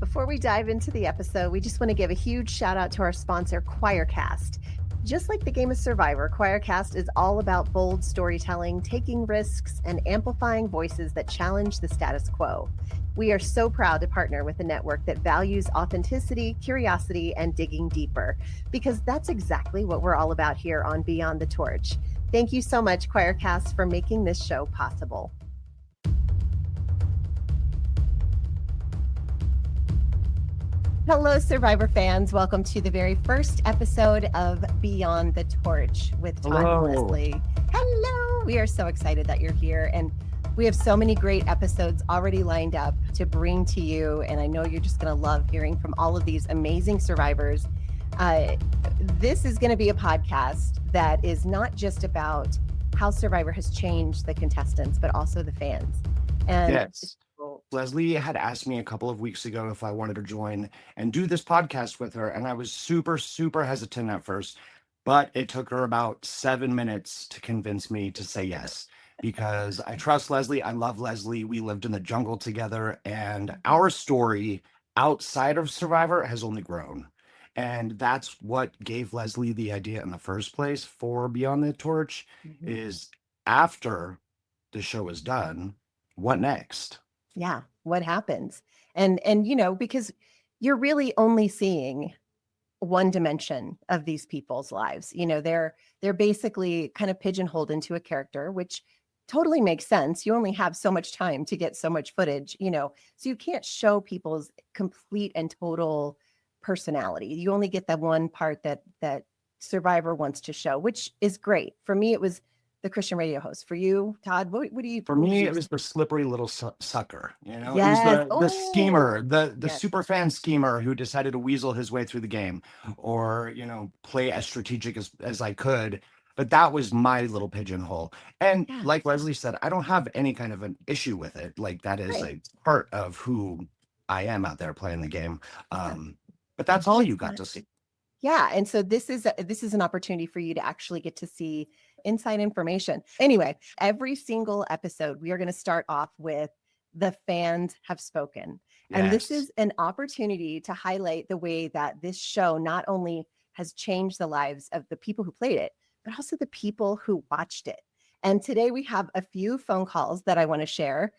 before we dive into the episode, we just want to give a huge shout out to our sponsor, Choircast. Just like the game of Survivor, Choircast is all about bold storytelling, taking risks, and amplifying voices that challenge the status quo. We are so proud to partner with a network that values authenticity, curiosity, and digging deeper, because that's exactly what we're all about here on Beyond the Torch. Thank you so much, Choircast, for making this show possible. Hello, Survivor fans. Welcome to the very first episode of Beyond the Torch with Todd and Leslie. Hello. We are so excited that you're here. And we have so many great episodes already lined up to bring to you. And I know you're just going to love hearing from all of these amazing survivors. This is going to be a podcast that is not just about how Survivor has changed the contestants, but also the fans. And yes. Leslie had asked me a couple of weeks ago if I wanted to join and do this podcast with her. And I was super hesitant at first, but it took her about 7 minutes to convince me to say yes, because I trust Leslie. I love Leslie. We lived in the jungle together, and our story outside of Survivor has only grown. And that's what gave Leslie the idea in the first place for Beyond the Torch. Is after the show is done, what next? Yeah, what happens? And you know, because you're really only seeing one dimension of these people's lives. You know, they're basically kind of pigeonholed into a character, which totally makes sense. You only have so much time to get so much footage, you know, so you can't show people's complete and total personality. You only get that one part that Survivor wants to show, which is great. For me, it was the Christian radio host. For you, Todd, what do you? For me, it was the slippery little sucker. You know, yes. It was the schemer, the super fan schemer who decided to weasel his way through the game, or play as strategic as I could. But that was my little pigeonhole. And like Leslie said, I don't have any kind of an issue with it. Like, that is a part of who I am out there playing the game. But that's all you got to see. Yeah. And so this is an opportunity for you to actually get to see inside information. Anyway, every single episode, we are going to start off with the fans have spoken. Yes. And this is an opportunity to highlight the way that this show not only has changed the lives of the people who played it, but also the people who watched it. And today we have a few phone calls that I want to share.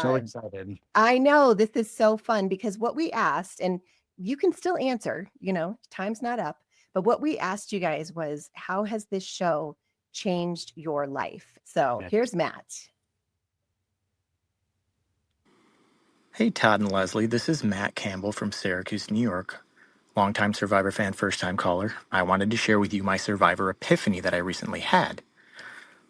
So excited. I know, this is so fun, because what we asked, and you can still answer, you know, time's not up, but what we asked you guys was, how has this show changed your life? So here's Matt. Hey, Todd and Leslie. This is Matt Campbell from Syracuse, New York. Longtime Survivor fan, first-time caller. I wanted to share with you my Survivor epiphany that I recently had.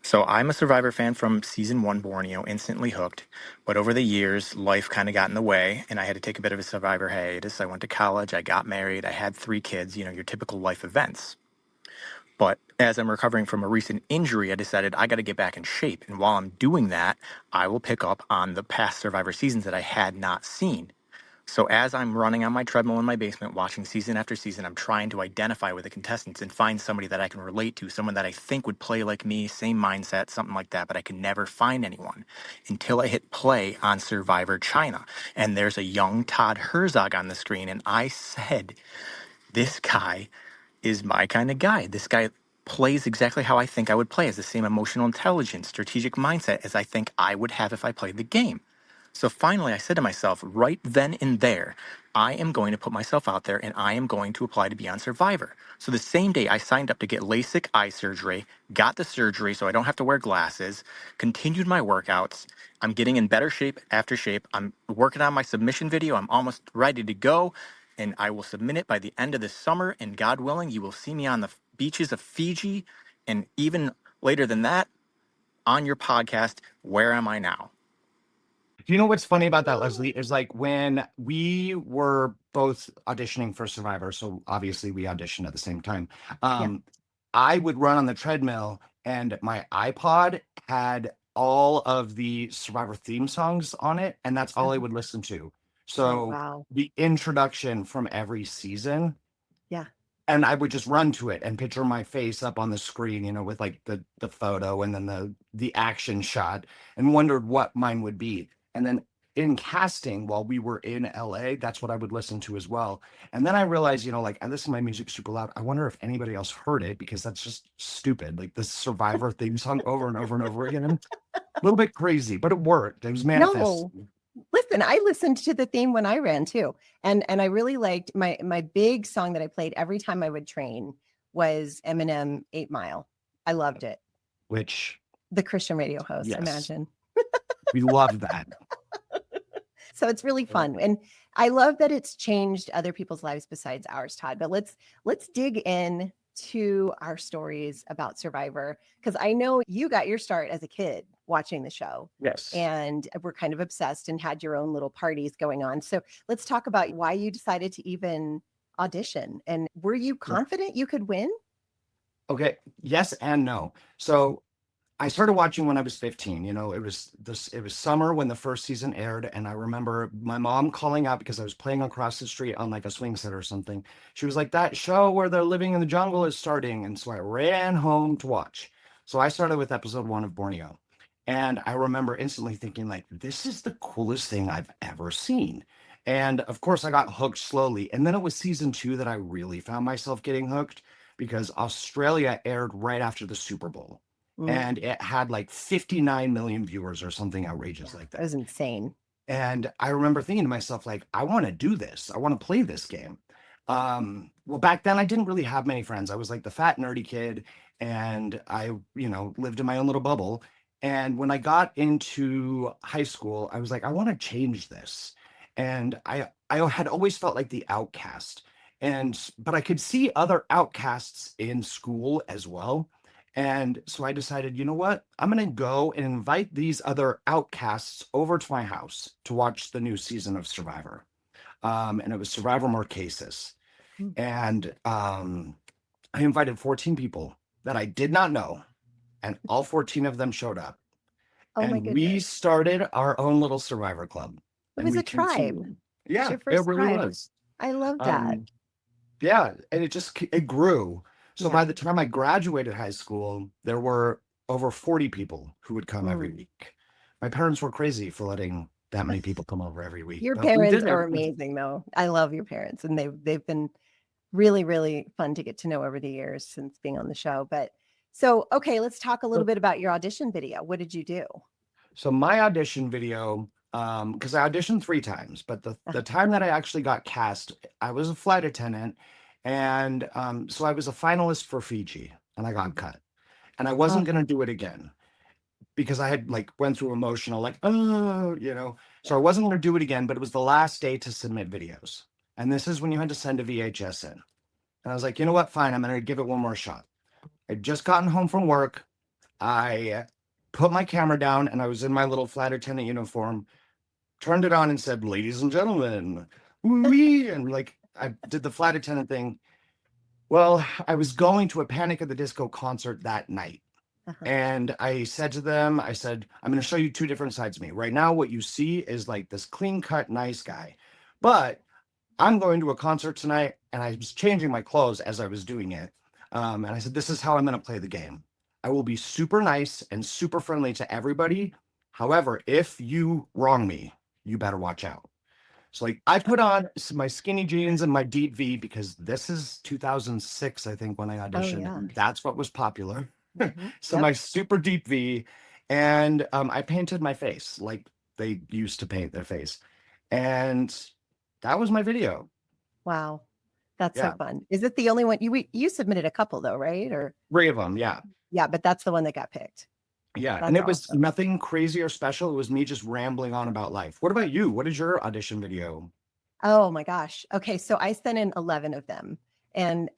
So I'm a Survivor fan from season 1 Borneo, instantly hooked. But over the years, life kind of got in the way, and I had to take a bit of a Survivor hiatus. I went to college, I got married, I had 3 kids, you know, your typical life events. But as I'm recovering from a recent injury, I decided I got to get back in shape. And while I'm doing that, I will pick up on the past Survivor seasons that I had not seen. So as I'm running on my treadmill in my basement, watching season after season, I'm trying to identify with the contestants and find somebody that I can relate to, someone that I think would play like me, same mindset, something like that, but I can never find anyone until I hit play on Survivor China. And there's a young Todd Herzog on the screen, and I said, this guy is my kind of guy. This guy plays exactly how I think I would play, has the same emotional intelligence, strategic mindset as I think I would have if I played the game. So finally, I said to myself, right then and there, I am going to put myself out there and I am going to apply to be on Survivor. So the same day I signed up to get LASIK eye surgery, got the surgery so I don't have to wear glasses, continued my workouts. I'm getting in better shape after shape. I'm working on my submission video. I'm almost ready to go, and I will submit it by the end of this summer. And God willing, you will see me on the beaches of Fiji, and even later than that, on your podcast, Where Am I Now? You know what's funny about that, Leslie, is like when we were both auditioning for Survivor, so obviously we auditioned at the same time. I would run on the treadmill and my iPod had all of the Survivor theme songs on it, and that's all I would listen to. So the introduction from every season. Yeah. And I would just run to it and picture my face up on the screen, you know, with like the photo and then the action shot, and wondered what mine would be. And then in casting while we were in LA, that's what I would listen to as well. And then I realized, like I listen to my music super loud. I wonder if anybody else heard it because that's just stupid. Like the Survivor theme song over and over and over again. A little bit crazy, but it worked. It was manifest. No, listen, I listened to the theme when I ran too. And I really liked my big song that I played every time I would train was Eminem 8 Mile. I loved it. Which, The Christian radio host, yes, imagine. we love that. So it's really fun. And I love that it's changed other people's lives besides ours, Todd. But let's dig in to our stories about Survivor, because I know you got your start as a kid watching the show. Yes. And we're kind of obsessed and had your own little parties going on. So let's talk about why you decided to even audition. And were you confident you could win? Okay. Yes and no. So I started watching when I was 15. It was summer when the first season aired. And I remember my mom calling out because I was playing across the street on like a swing set or something. She was like, that show where they're living in the jungle is starting. And so I ran home to watch. So I started with episode 1 of Borneo. And I remember instantly thinking like, this is the coolest thing I've ever seen. And of course I got hooked slowly. And then it was season 2 that I really found myself getting hooked because Australia aired right after the Super Bowl. And it had like 59 million viewers or something outrageous like That that. was insane. And I remember thinking to myself, like, I want to do this. I want to play this game. Well, back then I didn't really have many friends. I was like the fat nerdy kid, and I, lived in my own little bubble. And when I got into high school, I was like, I want to change this. And I had always felt like the outcast. But I could see other outcasts in school as well. And so I decided, you know what? I'm going to go and invite these other outcasts over to my house to watch the new season of Survivor. And it was Survivor Marquesas. Mm. And I invited 14 people that I did not know, and all 14 of them showed up. Oh my And we goodness. started our own little Survivor club. It And was we a tribe. continued. It's Yeah, your it first really tribe. was. I love that. Yeah, and it grew. So Yeah. by the time I graduated high school, there were over 40 people who would come every week. My parents were crazy for letting that many people come over every week. Your but we parents did it. are amazing, though. I love your parents, and they've been really, really fun to get to know over the years since being on the show. But so, okay, let's talk a little bit about your audition video. What did you do? So my audition video, because I auditioned 3 times, but the time that I actually got cast, I was a flight attendant, and so I was a finalist for Fiji, and I got cut, and I wasn't going to do it again because I had like went through emotional like so I wasn't going to do it again, but it was the last day to submit videos, and this is when you had to send a VHS in, and I was like, you know what, fine, I'm going to give it one more shot. I'd just gotten home from work. I put my camera down, and I was in my little flight attendant uniform, turned it on and said, ladies and gentlemen, wee, and like I did the flight attendant thing. Well, I was going to a Panic at the Disco concert that night. And I said to them, I said, I'm going to show you 2 different sides of me. Right now, what you see is like this clean cut, nice guy. But I'm going to a concert tonight, and I was changing my clothes as I was doing it. And I said, this is how I'm going to play the game. I will be super nice and super friendly to everybody. However, if you wrong me, you better watch out. So like I put on my skinny jeans and my deep V because this is 2006, I think, when I auditioned. yeah. And that's what was popular. So Yep. my super deep V, and I painted my face like they used to paint their face. And that was my video. Wow. That's Yeah. so fun. Is it the only one you submitted a couple though, right? Or 3 of them, yeah. yeah, but that's the one that got picked. Yeah, That's and it was awesome. nothing crazy or special. It was me just rambling on about life. What about you? What is your audition video? Oh my gosh. Okay, so I sent in 11 of them. And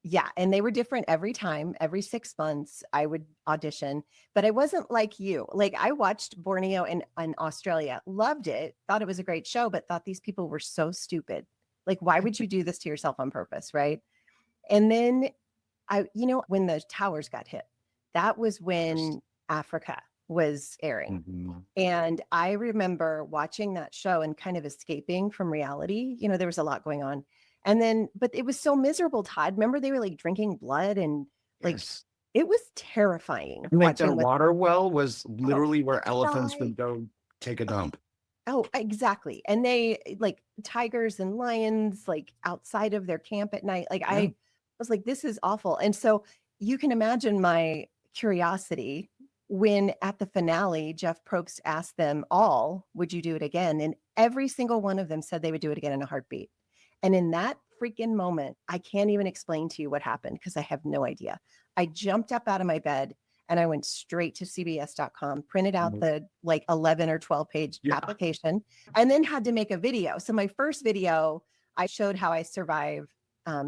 yeah, and they were different every time. Every 6 months I would audition, but I wasn't like you. Like I watched Borneo and Australia, loved it, thought it was a great show, but thought these people were so stupid. Like why would you do this to yourself on purpose, right? And then when the towers got hit, that was when Africa was airing. Mhm. And I remember watching that show and kind of escaping from reality. There was a lot going on. And then, but it was so miserable, Todd. Remember they were like drinking blood and like Yes. it was terrifying. And like their watching what water well was literally where elephants died. would go take a dump. Oh, exactly. And they like tigers and lions like outside of their camp at night. Like Yeah. I was like, this is awful. And so you can imagine my curiosity when at the finale, Jeff Probst asked them all, would you do it again? And every single one of them said they would do it again in a heartbeat. And in that freaking moment, I can't even explain to you what happened because I have no idea. I jumped up out of my bed and I went straight to CBS.com, printed out the like 11 or 12 page application, and then had to make a video. So my first video, I showed how I survived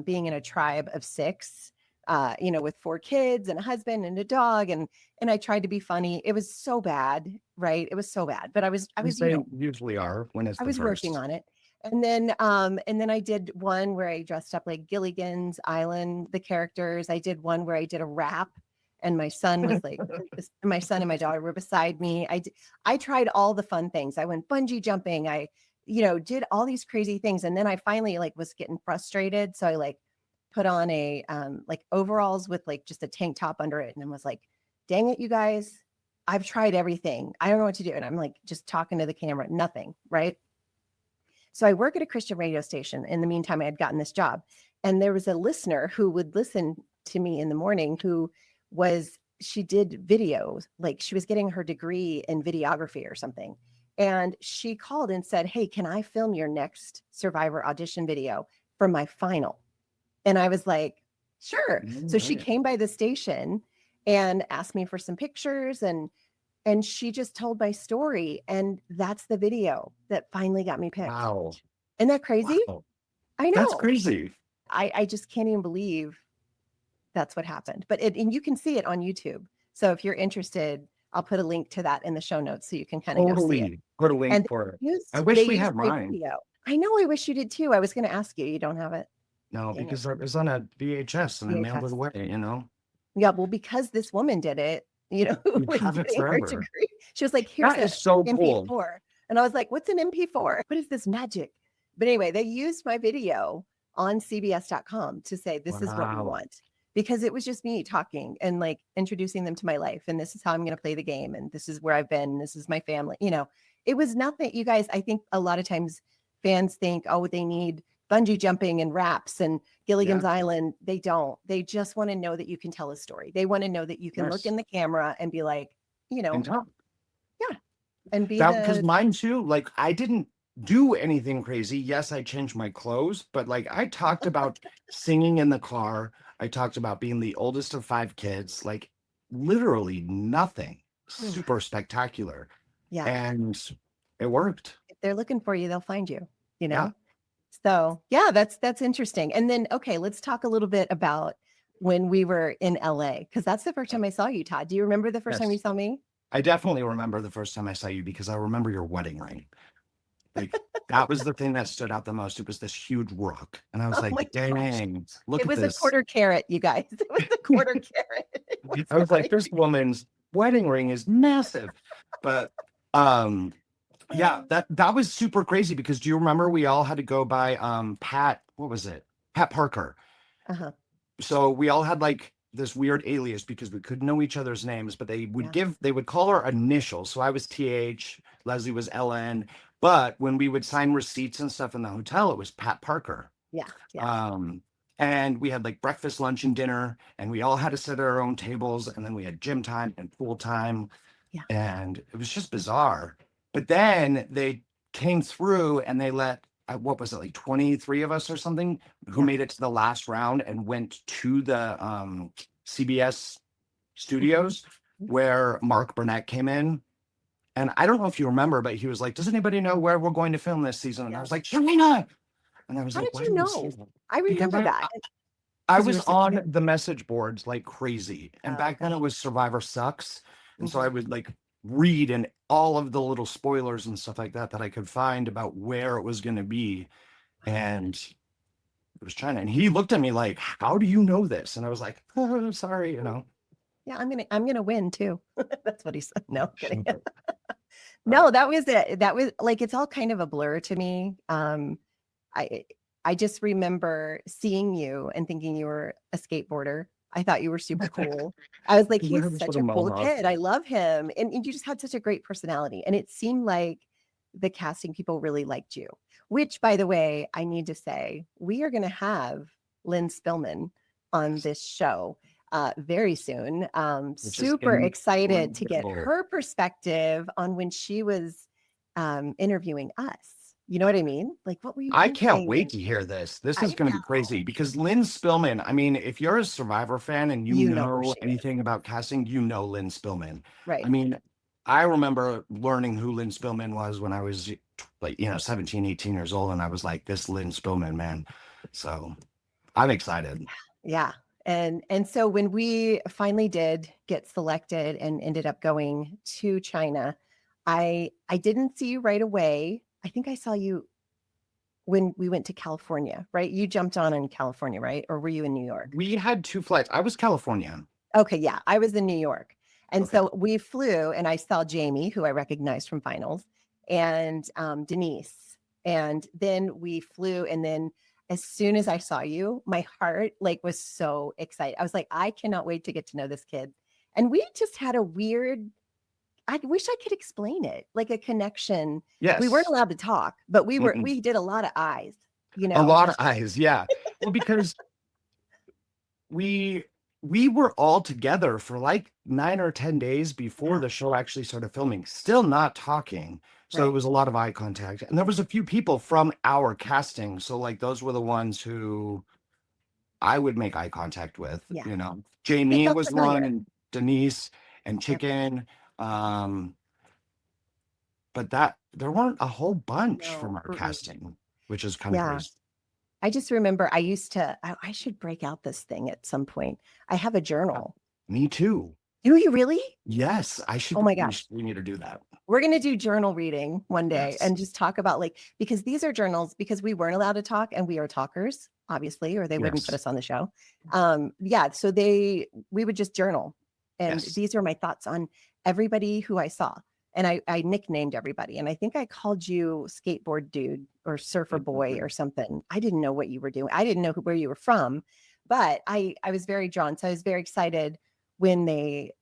being in a tribe of 6, with 4 kids and a husband and a dog, and I tried to be funny. It was so bad, right? It was so bad, but I was, They usually are when it's I the was working first. on it. And then I did one where I dressed up like Gilligan's Island, the characters. I did one where I did a rap and my son was like, my son and my daughter were beside me. I tried all the fun things. I went bungee jumping. I, did all these crazy things. And then I finally like was getting frustrated. So I like put on a like overalls with like just a tank top under it and was like, dang it, you guys, I've tried everything. I don't know what to do. And I'm like just talking to the camera, nothing, right? So I work at a Christian radio station. In the meantime, I had gotten this job. And there was a listener who would listen to me in the morning she did videos, like she was getting her degree in videography or something. And she called and said, hey, can I film your next Survivor audition video for my final? And I was like, sure. So she came by the station and asked me for some pictures and she just told my story. And that's the video that finally got me picked. Wow. Isn't that crazy? Wow. I know. That's crazy. I just can't even believe that's what happened. But and you can see it on YouTube. So if you're interested, I'll put a link to that in the show notes so you can kind of go see it. Put a link And for it. I wish we had mine. video. I know. I wish you did too. I was going to ask you. You don't have it? No, because it was on a VHS and I mailed it away, Yeah, well, because this woman did it, You have it forever. she was like, here's That is so MP4. cool. And I was like, what's an MP4? What is this magic? But anyway, they used my video on CBS.com to say, this is what we want. Because it was just me talking and like introducing them to my life. And this is how I'm going to play the game. And this is where I've been. This is my family. It was nothing. You guys, I think a lot of times fans think, oh, they need bungee jumping and raps and Gilligan's Island. They don't. They just want to know that you can tell a story. They want to know that you can look in the camera and be like, And talk. yeah. And be that because mine too, like I didn't do anything crazy. Yes, I changed my clothes, but like I talked about singing in the car. I talked about being the oldest of 5 kids, like literally nothing super spectacular. Yeah. And it worked. If they're looking for you, they'll find you, Yeah. So yeah, that's interesting. And then, okay, let's talk a little bit about when we were in LA, because that's the first time I saw you, Todd. Do you remember the first time you saw me? I definitely remember the first time I saw you because I remember your wedding ring. Like that was the thing that stood out the most. It was this huge rock. And I was like, dang, look at this. It was a quarter carat, you guys. It was a quarter carat. I was like, this woman's wedding ring is massive. But yeah, that was super crazy because do you remember we all had to go by Pat Parker. Uh-huh. So we all had like this weird alias because we couldn't know each other's names, but they would call our initials. So I was TH, Leslie was LN, but when we would sign receipts and stuff in the hotel, it was Pat Parker. Yeah. And we had like breakfast, lunch, and dinner, and we all had to sit at our own tables, and then we had gym time and pool time. Yeah. And it was just bizarre. But then they came through and they let what was it, like 23 of us or something who made it to the last round and went to the CBS studios where Mark Burnett came in. And I don't know if you remember, but he was like, does anybody know where we're going to film this season? And I was like, Serena. And I was like, how did you know? I remember that. I was on the message boards like crazy. And back then it was Survivor Sucks. And so I would like read and all of the little spoilers and stuff like that I could find about where it was going to be. And it was China. And he looked at me like, how do you know this? And I was like, oh, I'm sorry, Yeah, I'm gonna win too. That's what he said. No, kidding. No, that was it. That was like, it's all kind of a blur to me. I just remember seeing you and thinking you were a skateboarder. I thought you were super cool. I was like, he's such a cool kid. I love him. And you just had such a great personality. And it seemed like the casting people really liked you, which, by the way, I need to say, we are going to have Lynn Spillman on this show very soon. which is Super excited to get incredible. her perspective on when she was interviewing us. You know what I mean? Like, what were you I can't thinking? wait to hear this. This I is going to be know. crazy because Lynn Spillman, I mean, if you're a Survivor fan and you You know who know she is. anything about casting, you know Lynn Spillman. Right. I mean, I remember learning who Lynn Spillman was when I was like, 17, 18 years old. And I was like, this Lynn Spillman, man. So I'm excited. Yeah. And so when we finally did get selected and ended up going to China, I didn't see you right away. I think I saw you when we went to California, right? You jumped on in California, right? Or were you in New York? We had 2 flights. I was Californian. Okay, yeah, I was in New York. And Okay. so we flew and I saw Jamie, who I recognized from finals, and Denise. And then we flew, and then as soon as I saw you, my heart like was so excited. I was like, I cannot wait to get to know this kid. And we just had a weird, I wish I could explain it, like a connection. We weren't Yes. allowed to talk, but Mm-mm. we did a lot of eyes, A lot of eyes. Yeah. Well, because we we were all together for like 9 or 10 days before Yeah, the show actually started filming, still not talking. So it right. was a lot of eye contact. And there was a few people from our casting. So like those were the ones who I would make eye contact with, Yeah. They Jamie felt was one familiar. and Denise and Yep. Chicken. Um, but that there weren't a whole bunch from No. our Mm-mm. casting, which is kind of Yeah. crazy. I just remember I used to, I should break out this thing at some point. I have a Uh, journal. Me too. Do you really? Yes, Oh my gosh. we need to do that. We're going to do journal reading one day Yes. and just talk about like, because these are journals, because we weren't allowed to talk and we are talkers, obviously, or they wouldn't put Yes. us on the show. Yeah. So we would just journal. And Yes. these are my thoughts on everybody who I saw. And I nicknamed everybody. And I think I called you skateboard dude or surfer boy or something. I didn't know what you were doing. I didn't know where you were from, but I was very drawn. So I was very excited when they,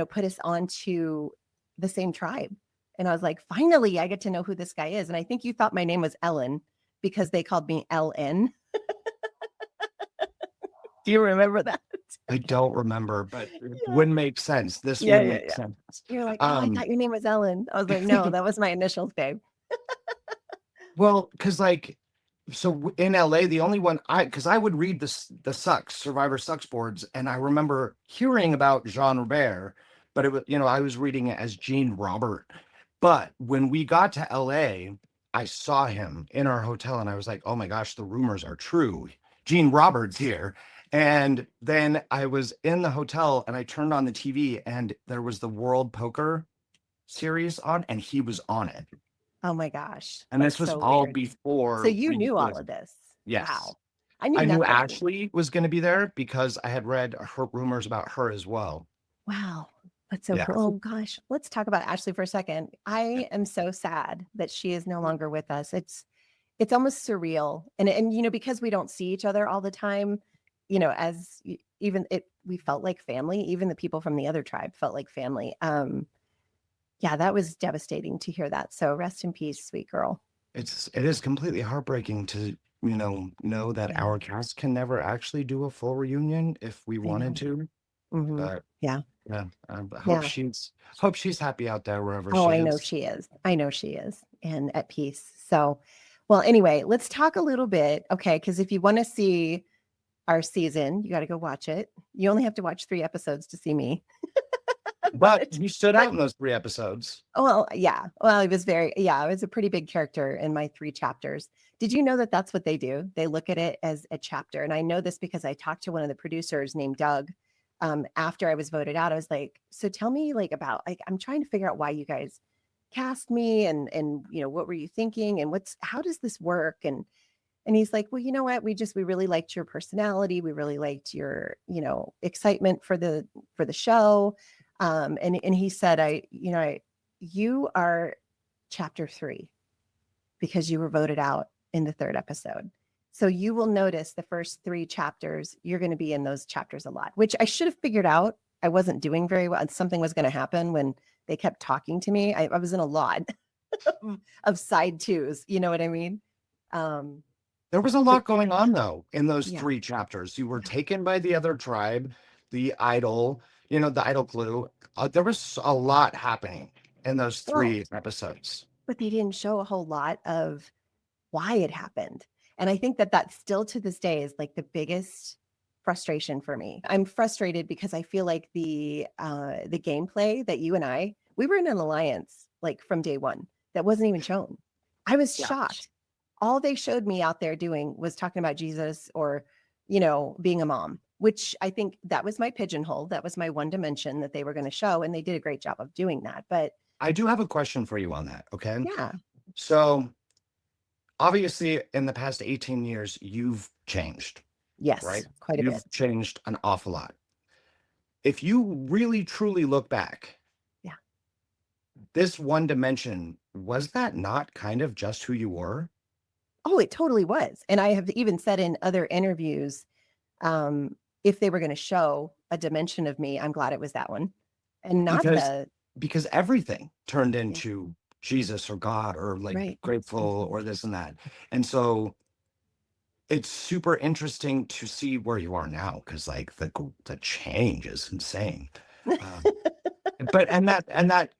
put us onto the same tribe. And I was like, finally, I get to know who this guy is. And I think you thought my name was Ellen because they called me LN. Do you remember that? I don't remember, but it Yeah. would make sense. This Yeah, would yeah, make yeah. sense. You're like, oh, I thought your name was Ellen. I was like, no, that was my initials, babe. Well, because in LA, the only one because I would read the Sucks Survivor Sucks boards, and I remember hearing about Jean Robert, but it was I was reading it as Gene Robert. But when we got to LA, I saw him in our hotel, and I was like, oh my gosh, the rumors are true. Gene Roberts here. And then I was in the hotel, and I turned on the TV, and there was the World Poker series on, and he was on it. Oh my gosh. And That's this was so all weird. So before you we knew all was of this. yes. Wow. I knew I knew nothing. Ashley was going to be there because I had read her rumors about her as well. Wow. That's so Yeah. cool. Oh gosh. Let's talk about Ashley for a second. I am so sad that she is no longer with us. It's almost surreal. And because we don't see each other all the time, as even we felt like family, even the people from the other tribe felt like family. Yeah, that was devastating to hear that. So rest in peace, sweet girl. It is completely heartbreaking to, know that Yeah, our cast can never actually do a full reunion if we I wanted know. to. Hmm. But Yeah. yeah, I Yeah. hope she's happy out there wherever Oh, she I know is. she is. I know she is and at peace. So, well, anyway, let's talk a little bit. Okay. Because if you want to see our season, you got to go watch it. You only have to watch 3 episodes to see me. But you stood but out in those 3 episodes. well, yeah. Well, it was I was a pretty big character in my 3 chapters. Did you know that that's what they do? They look at it as a chapter. And I know this because I talked to one of the producers named Doug. After I was voted out, I was like, so tell me like about, like, I'm trying to figure out why you guys cast me and what were you thinking and how does this work? And he's like, well, you know what? We really liked your personality. We really liked your, excitement for the show. And he said, you are chapter 3 because you were voted out in the 3rd episode. So you will notice the first 3 chapters, you're going to be in those chapters a lot, which I should have figured out. I wasn't doing very well. And something was going to happen when they kept talking to me. I was in a lot. of side twos. You know what I mean? Um, There was a but lot going on though in those yeah, 3 chapters. You were yeah. taken by the other tribe, the idol, the idol clue. There was a lot happening in those Well, 3 episodes. but they didn't show a whole lot of why it happened. And I think that that still to this day is like the biggest frustration for me. I'm frustrated because I feel like the gameplay that you and we were in an alliance like from day one that wasn't even shown. I was Yeah. shocked. All they showed me out there doing was talking about Jesus or, being a mom, which I think that was my pigeonhole. That was my one dimension that they were going to show. And they did a great job of doing that. But I do have a question for you on that. Okay. yeah, So obviously, in the past 18 years, you've changed, right? yes, quite a bit. You've changed an awful lot. If you really truly look back, Yeah. this one dimension, was that not kind of just who you were? Oh, it totally was. And I have even said in other interviews, if they were going to show a dimension of me, I'm glad it was that one and not Because the, because everything turned yeah, into Jesus or God or like right. grateful Mhm. or this and that. And so it's super interesting to see where you are now because like the change is insane. Um, but and that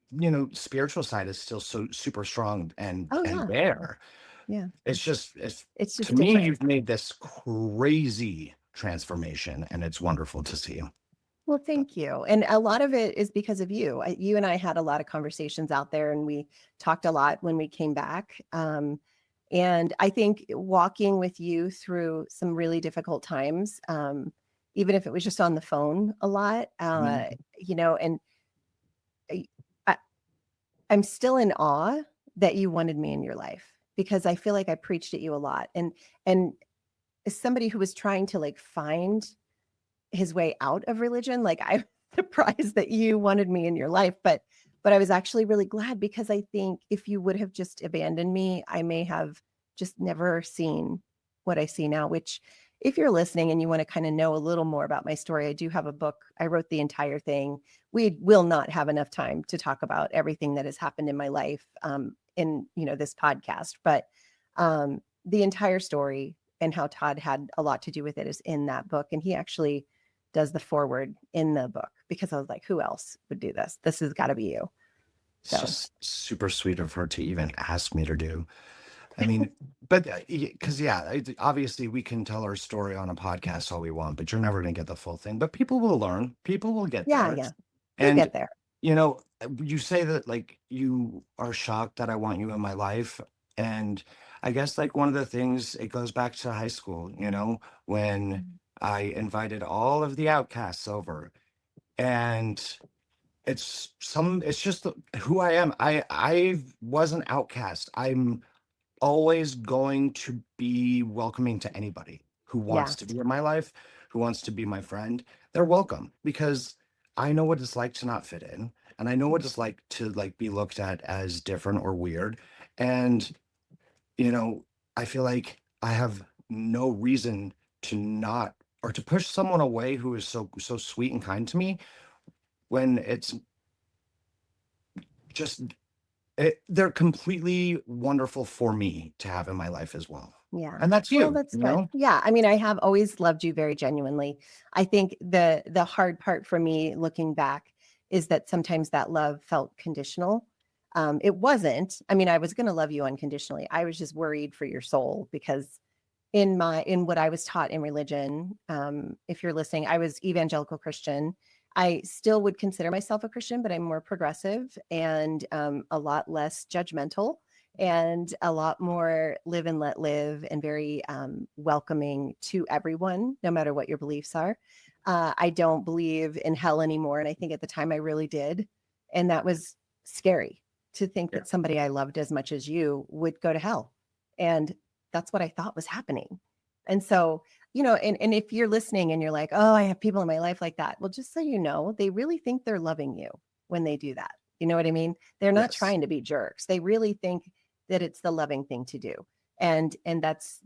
spiritual side is still so super strong Oh, and yeah. there. Yeah. It's It's to just me, different. you've made this crazy transformation and it's wonderful to see. Well, thank you. And a lot of it is because of you. You and I had a lot of conversations out there and we talked a lot when we came back. And I think walking with you through some really difficult times, even if it was just on the phone a lot, Mhm. and I, I- I'm still in awe that you wanted me in your life because I feel like I preached at you a lot. And as somebody who was trying to like find his way out of religion, like I'm surprised that you wanted me in your life, but I was actually really glad because I think if you would have just abandoned me, I may have just never seen what I see now, which if you're listening and you want to kind of know a little more about my story, I do have a book. I wrote the entire thing. We will not have enough time to talk about everything that has happened in my life in this podcast, but the entire story and how Todd had a lot to do with it is in that book. And he actually does the forward in the book because I was like, who else would do this? This has got to be you. It's So, just super sweet of her to even ask me to do. I mean, but because obviously we can tell our story on a podcast all we want, but you're never going to get the full thing. But people will learn. People will get yeah, there. yeah, you'll And get there. you say that like you are shocked that I want you in my life, and I guess like one of the things it goes back to high school. When I invited all of the outcasts over, and it's just who I am. I was an outcast. I'm always going to be welcoming to anybody who Yeah, wants to be in my life, who wants to be my friend. They're welcome because I know what it's like to not fit in, and I know what it's like to like be looked at as different or weird. And you know, I feel like I have no reason to not or to push someone away who is so sweet and kind to me when it's just they're completely wonderful for me to have in my life as well. yeah. And that's Well, you, that's good. Yeah, I mean, I have always loved you very genuinely. I think the hard part for me looking back is that sometimes that love felt conditional. It wasn't. I mean, I was going to love you unconditionally. I was just worried for your soul because in what I was taught in religion, if you're listening, I was evangelical Christian. I still would consider myself a Christian, but I'm more progressive and a lot less judgmental and a lot more live and let live and very welcoming to everyone, no matter what your beliefs are. I don't believe in hell anymore. And I think at the time I really did. And that was scary to think Yeah. that somebody I loved as much as you would go to hell. And that's what I thought was happening. And so, and if you're listening and you're like, oh, I have people in my life like that. Well, just so you know, they really think they're loving you when they do that. You know what I mean? They're not Yes. trying to be jerks. They really think that it's the loving thing to do. And that's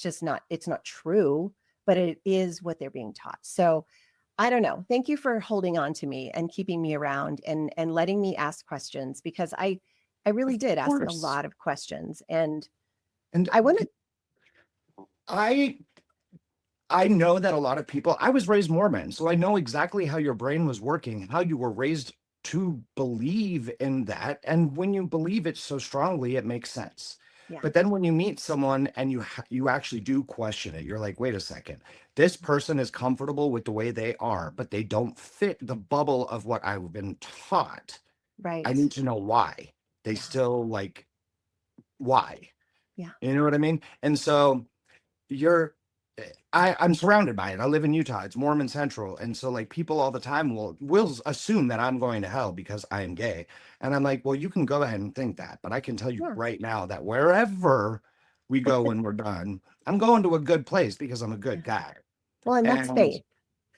just not, it's not true, but it is what they're being taught. So I don't know. Thank you for holding on to me and keeping me around and letting me ask questions because I I really Of did ask a course. lot of questions. And And I want to, I I know that a lot of people, I was raised Mormon, so I know exactly how your brain was working, how you were raised to believe in that. And when you believe it so strongly, it makes sense. yeah, But then when you meet someone and you actually do question it, you're like, wait a second, this person is comfortable with the way they are, but they don't fit the bubble of what I've been taught. I right. need to know why. They Yeah, still like, why? yeah, You know what I mean? And so you're I'm surrounded by it. I live in Utah. It's Mormon Central. And so like people all the time will assume that I'm going to hell because I am gay. And I'm like, well, you can go ahead and think that, but I can tell you yeah. right now that wherever we go when we're done, I'm going to a good place because I'm a Yeah. good guy. Well, and that's And faith.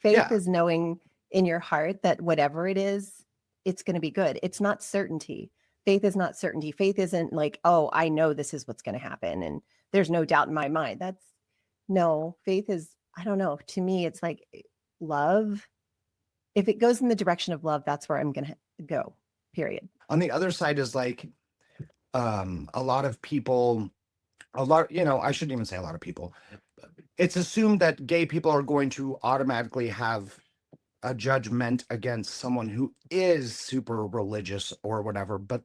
Faith yeah, is knowing in your heart that whatever it is, it's going to be good. It's not certainty. Faith is not certainty. Faith isn't like, oh, I know this is what's going to happen and there's no doubt in my mind. That's no, faith is, I don't know. To me, it's like love. If it goes in the direction of love, that's where I'm going to go, period. on the other side is like a lot of people, a lot, I shouldn't even say a lot of people. It's assumed that gay people are going to automatically have a judgment against someone who is super religious or whatever, but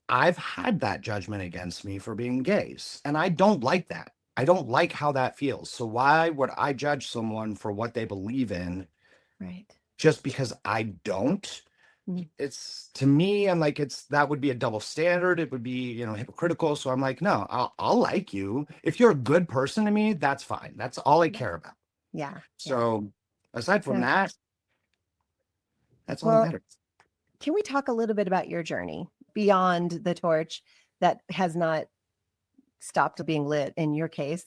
I've had that judgment against me for being gays, and I don't like that. I don't like how that feels. So why would I judge someone for what they believe in Right. just because I don't? Mm. It's to me, I'm like, it's that would be a double standard. It would be, hypocritical. So I'm like, no, I'll like you. If you're a good person to me, that's fine. That's all I Yeah. care about. Yeah. Yeah. So aside from No. that, that's all that Well, matters. can we talk a little bit about your journey beyond the torch that has not stopped being lit in your case?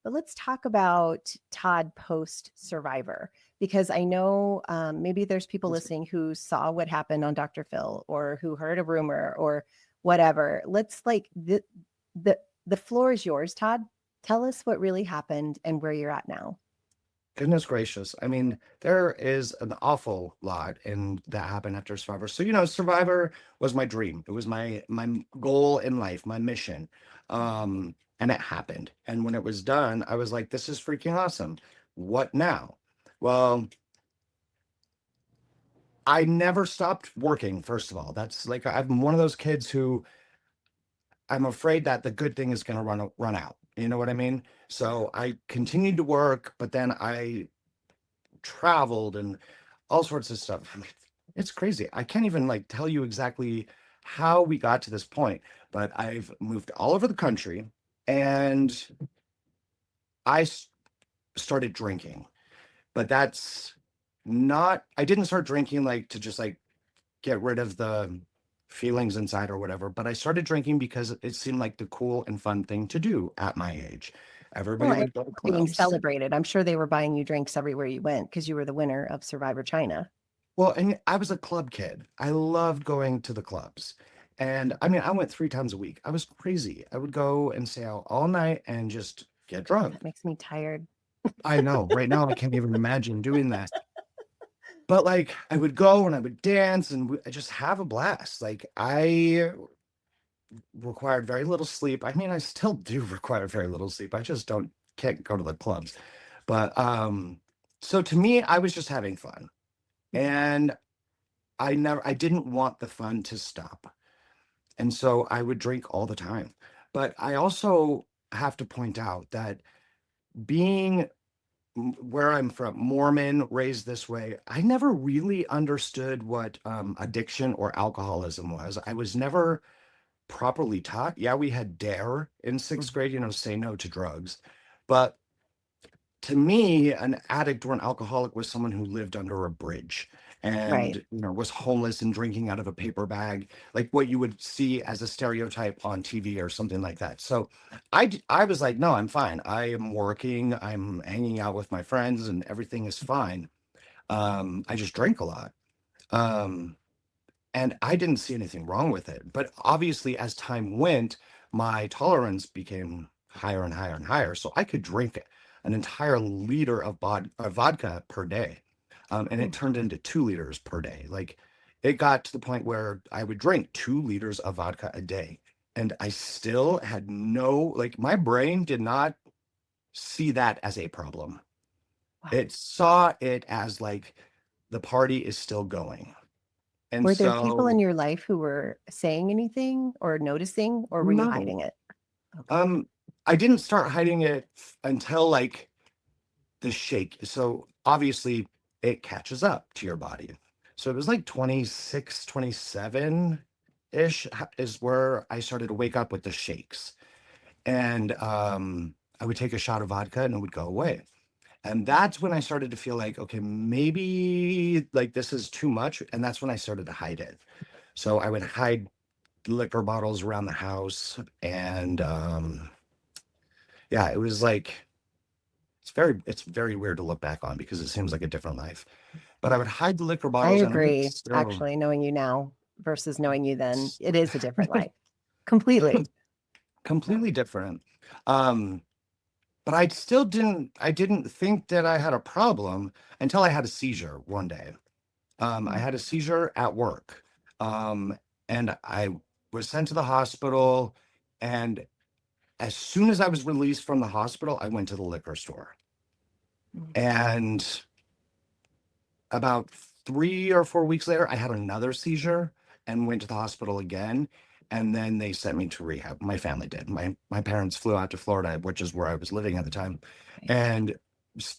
But let's talk about Todd post Survivor, because I know maybe there's people listening who saw what happened on Dr. Phil or who heard a rumor or whatever. Let's like the the floor is yours, Todd. Tell us what really happened and where you're at now. Goodness gracious. I mean, there is an awful lot in that happened after Survivor. So, Survivor was my dream. It was my goal in life, my mission. And it happened. And when it was done, I was like, this is freaking awesome. What now? Well, I never stopped working, first of all. That's like I'm one of those kids who I'm afraid that the good thing is going to run out. You know what I mean? So I continued to work, but then I traveled and all sorts of stuff. I mean, it's crazy. I can't even like tell you exactly how we got to this point, but I've moved all over the country and I started drinking. But that's not, I didn't start drinking like to just like get rid of the feelings inside or whatever, but I started drinking because it seemed like the cool and fun thing to do at my age. Well, Everybody and would go to being clubs. celebrated. I'm sure they were buying you drinks everywhere you went because you were the winner of Survivor China. Well, and I was a club kid. I loved going to the clubs. And I mean, I went 3 times a week. I was crazy. I would go and stay out all night and just get drunk. That makes me tired. I know right now I can't even imagine doing that. But like I would go and I would dance and I just have a blast. Like I required very little sleep. I mean, I still do require very little sleep. I just can't go to the clubs. But so to me, I was just having fun. Mhm. And I didn't want the fun to stop. And so I would drink all the time. But I also have to point out that being where I'm from, Mormon, raised this way, I never really understood what addiction or alcoholism was. I was never properly taught. Yeah, we had DARE in sixth Mhm. grade, say no to drugs. But to me, an addict or an alcoholic was someone who lived under a bridge and Right. was homeless and drinking out of a paper bag, like what you would see as a stereotype on TV or something like that. So I was like, no, I'm fine. I am working, I'm hanging out with my friends, and everything is fine. I just drink a lot. Um, and I didn't see anything wrong with it. But obviously, as time went, my tolerance became higher and higher and higher. So I could drink an entire liter of vodka per day. And it Mm. turned into 2 liters per day. Like it got to the point where I would drink 2 liters of vodka a day. And I still had no, like, my brain did not see that as a problem. Wow. It saw it as like the party is still going. And Were there people in so, your life who were saying anything or noticing, or were you no, hiding it? Okay. I didn't start hiding it until like the shake. So obviously it catches up to your body. So it was like 26, 27-ish is where I started to wake up with the shakes. And I would take a shot of vodka and it would go away. And that's when I started to feel like, okay, maybe like this is too much. And that's when I started to hide it. So I would hide liquor bottles around the house. And yeah, it was like, it's very weird to look back on because it seems like a different life. But I would hide the liquor I bottles and I would agree. still Actually, knowing you now versus knowing you then, it is a different life. Completely. completely different. Um, but I didn't think that I had a problem until I had a seizure one day. I Mm. had a seizure at work. Um, and I was sent to the hospital. And as soon as I was released from the hospital, I went to the liquor store. Mm. And about 3 or 4 weeks later, I had another seizure and went to the hospital again. And then they sent me to rehab. My family did. My parents flew out to Florida, which is where I was living at the time. Right. And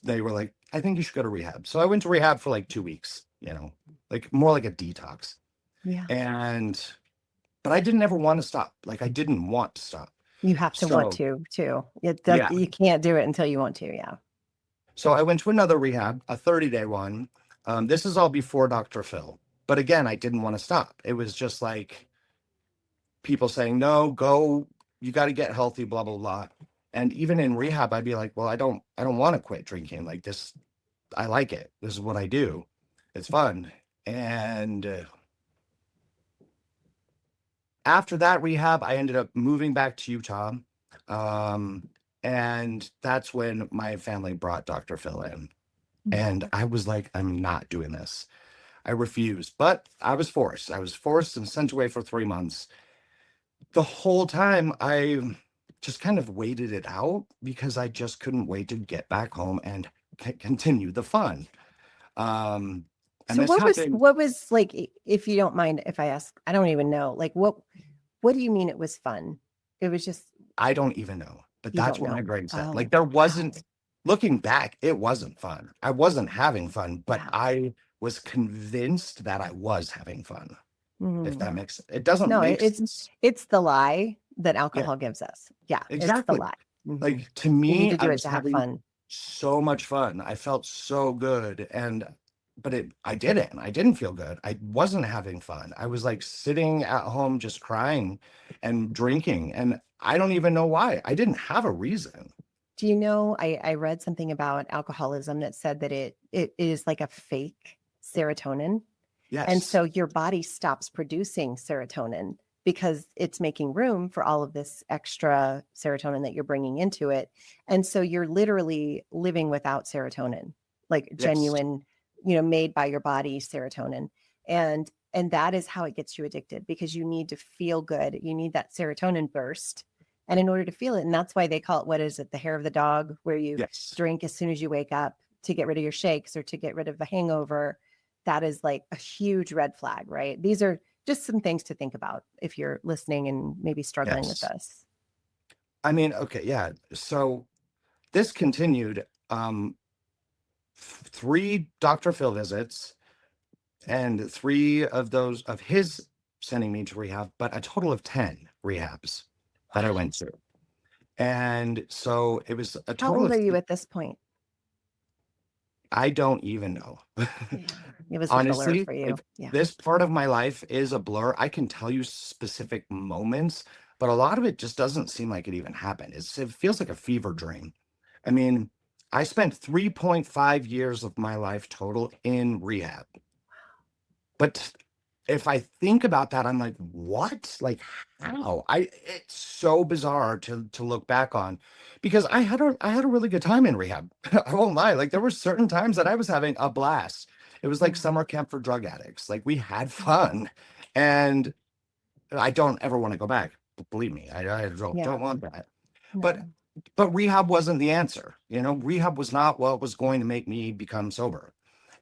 they were like, I think you should go to rehab. So I went to rehab for like 2 weeks, like more like a detox. Yeah. And but I didn't ever want to stop. Like I didn't want to stop. You have to want So to too. yeah. You can't do it until you want to. Yeah. So I went to another rehab, a 30-day one. This is all before Dr. Phil. But again, I didn't want to stop. It was just like people saying, no, go, you got to get healthy, blah, blah, blah. And even in rehab, I'd be like, well, I don't want to quit drinking. Like this, I like it. This is what I do. It's fun. And after that rehab, I ended up moving back to Utah. Um, and that's when my family brought Dr. Phil in. And I was like, I'm not doing this. I refused, but I was forced. I was forced and sent away for 3 months. The whole time I just kind of waited it out because I just couldn't wait to get back home and continue the fun. And So this happened. what was like, if you don't mind if I ask, I don't even know, like what do you mean it was fun? It was just, I don't even know, but you that's don't what my know. brain said. Like Oh, there wow. wasn't, looking back, it wasn't fun. I wasn't having fun, but Wow. I was convinced that I was having fun. If that Mhm. makes it doesn't No, make sense. it's the lie that Yeah, alcohol gives us. Yeah, it's the exactly. lie. Mhm. Like to You need me, to I do it was to have having fun. so much fun. I felt so good. But I didn't. I didn't feel good. I wasn't having fun. I was like sitting at home just crying and drinking. And I don't even know why. I didn't have a reason. Do you know, I read something about alcoholism that said that it is like a fake serotonin. And Yes. so your body stops producing serotonin because it's making room for all of this extra serotonin that you're bringing into it. And so you're literally living without serotonin, like Yes. genuine, made by your body serotonin. And that is how it gets you addicted because you need to feel good. You need that serotonin burst. And in order to feel it, and that's why they call it, what is it, the hair of the dog, where you Yes. drink as soon as you wake up to get rid of your shakes or to get rid of the hangover. That is like a huge red flag, right? These are just some things to think about if you're listening and maybe struggling with Yes. this. I mean, okay, yeah. So this continued 3 Dr. Phil visits and 3 of his sending me to rehab, but a total of 10 rehabs that I went to. And so it was a How total old of, are you at this point? I don't even know. Yeah. It was a blur Honestly, for you. like Yeah. this part of my life is a blur. I can tell you specific moments, but a lot of it just doesn't seem like it even happened. It feels like a fever dream. I mean, I spent 3.5 years of my life total in rehab. But if I think about that, I'm like, what? Like how? It's so bizarre to look back on because I had a really good time in rehab. I won't lie. Like there were certain times that I was having a blast. It was like Yeah. summer camp for drug addicts. Like we had fun. And I don't ever want to go back. Believe me, I don't Yeah. want that. But No. rehab wasn't the answer. Rehab was not what was going to make me become sober.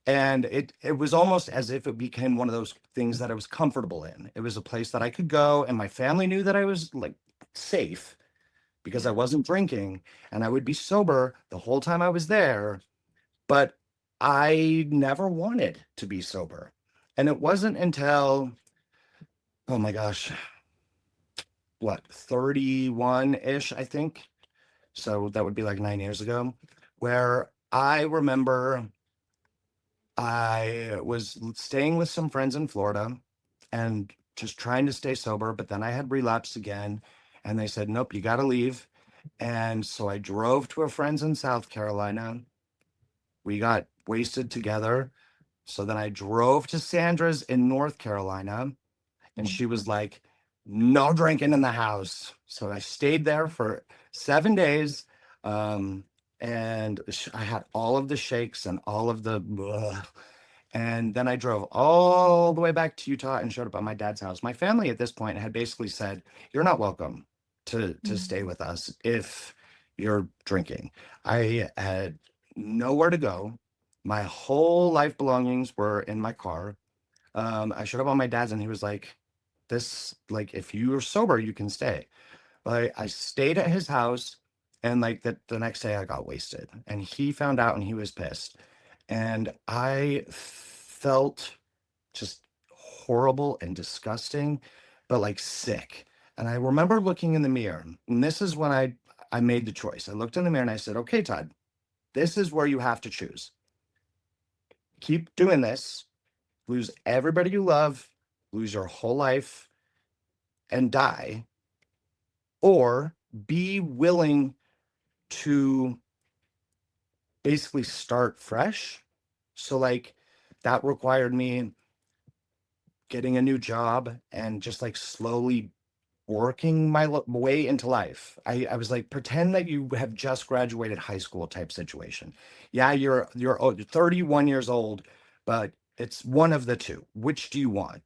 And it was almost as if it became one of those things that I was comfortable in. It was a place that I could go, and my family knew that I was like safe because I Yeah. wasn't drinking, and I would be sober the whole time I was there. But I never wanted to be sober. And it wasn't until, oh my gosh, what, 31-ish, I think. So that would be like 9 years ago, where I remember I was staying with some friends in Florida and just trying to stay sober, but then I had relapsed again, and they said, nope, you got to leave. And so I drove to a friend's in South Carolina. We got wasted together. So then I drove to Sandra's in North Carolina, and she was like, no drinking in the house. So I stayed there for 7 days. Um, and I had all of the shakes and all of the, ugh. And then I drove all the way back to Utah and showed up at my dad's house. My family at this point had basically said, you're not welcome to stay with us if you're drinking. I had nowhere to go. My whole life belongings were in my car. I showed up on my dad's, and he was like, this, like, if you're sober, you can stay. But I stayed at his house, and like the next day I got wasted, and he found out, and he was pissed. And I felt just horrible and disgusting, but like sick. And I remember looking in the mirror, and this is when I made the choice. I looked in the mirror and I said, okay, Todd, this is where you have to choose. Keep doing this, lose everybody you love, lose your whole life, and die, or be willing to basically start fresh. So, like, that required me getting a new job and just like slowly working my way into life. I was like, pretend that you have just graduated high school type situation. Yeah, you're 31 years old, but it's one of the two. Which do you want?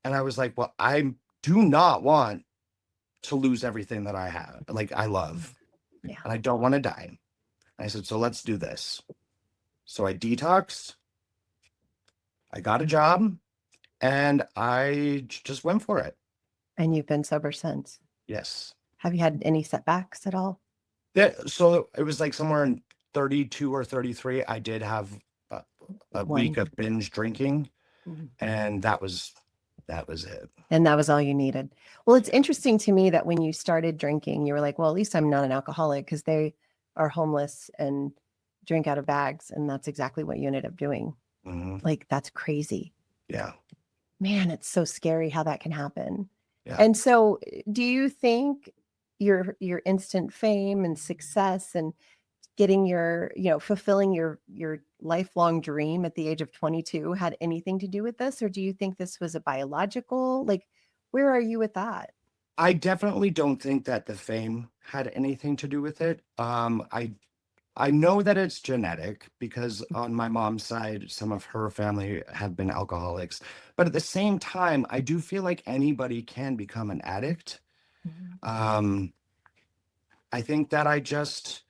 And I was like, well, I do not want to lose everything that I have, like I love, Yeah. and I don't want to die. And I said, so let's do this. So I detoxed, I got a job, and I just went for it. And you've been sober since. Yes. Have you had any setbacks at all? So it was like somewhere in 32 or 33. I did have a week One. of binge drinking, Mhm. and that was it. And that was all you needed. Well, it's interesting to me that when you started drinking, you were like, well, at least I'm not an alcoholic, because they are homeless and drink out of bags. And that's exactly what you ended up doing. Hmm. Like, that's crazy. Yeah. Man, it's so scary how that can happen. Yeah. And so do you think your instant fame and success and getting fulfilling your lifelong dream at the age of 22 had anything to do with this? Or do you think this was a biological, like, where are you with that? I definitely don't think that the fame had anything to do with it. I know that it's genetic because on my mom's side, some of her family have been alcoholics. But at the same time, I do feel like anybody can become an addict. Mhm. Um, I think that I just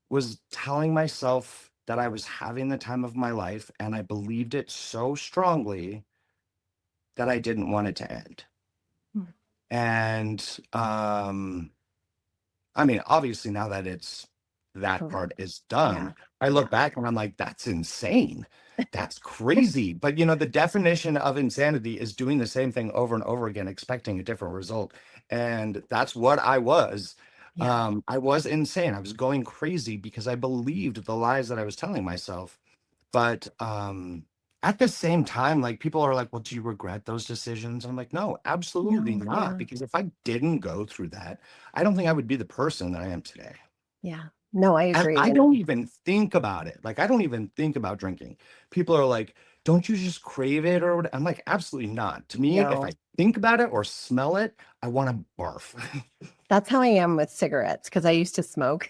was telling myself that I was having the time of my life, and I believed it so strongly that I didn't want it to end. Hmm. And I mean, obviously, now that that Correct. part is Yeah. done, I look Yeah. back and I'm like, that's insane. That's crazy. But the definition of insanity is doing the same thing over and over again, expecting a different result. And that's what I was. Yeah. I was insane. I was going crazy because I believed the lies that I was telling myself. But at the same time, like, people are like, well, do you regret those decisions? I'm like, no, absolutely No. not. Yeah. Because if I didn't go through that, I don't think I would be the person that I am today. Yeah. No, I And agree. I And don't even think about it. Like, I don't even think about drinking. People are like, don't you just crave it or what? I'm like, absolutely not. To me, if no, I think about it or smell it, I want to barf. that's how I am with cigarettes, because I used to smoke.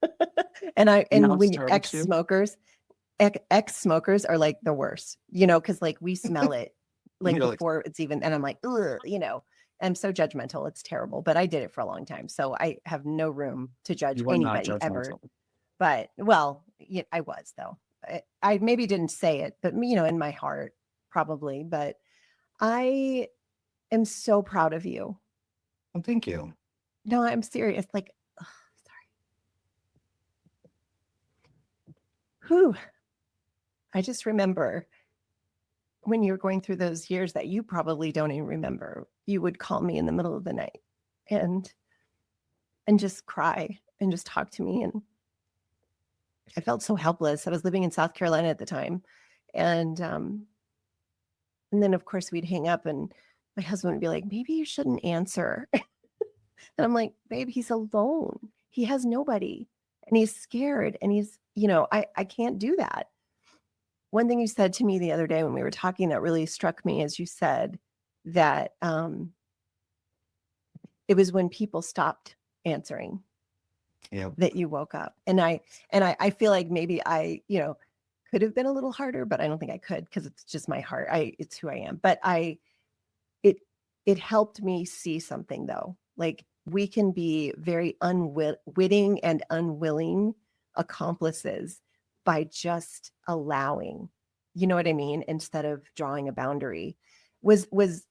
Yeah, And I've when started to. ex-smokers, ex-smokers are like the worst, because like we smell it like You're like, before it's even, and I'm like, ugh, I'm so judgmental. It's terrible, but I did it for a long time. So I have no room to judge you are not anybody ever. judgmental. But well, yeah, I was though. I maybe didn't say it, but in my heart, probably. But I am so proud of you. Well, thank you. No, I'm serious. Like, ugh, sorry. Whew. I just remember when you were going through those years that you probably don't even remember, you would call me in the middle of the night and just cry and just talk to me. And I felt so helpless. I was living in South Carolina at the time. And then of course we'd hang up and my husband would be like, maybe you shouldn't answer. And I'm like, babe, he's alone. He has nobody and he's scared. And he's, I can't do that. One thing you said to me the other day when we were talking that really struck me is you said that it was when people stopped answering that you woke up. And I feel like maybe I, could have been a little harder, but I don't think I could because it's just my heart. It's who I am. But it helped me see something though. Like we can be very unwitting and unwilling accomplices by just allowing, you know what I mean? Instead of drawing a boundary. Was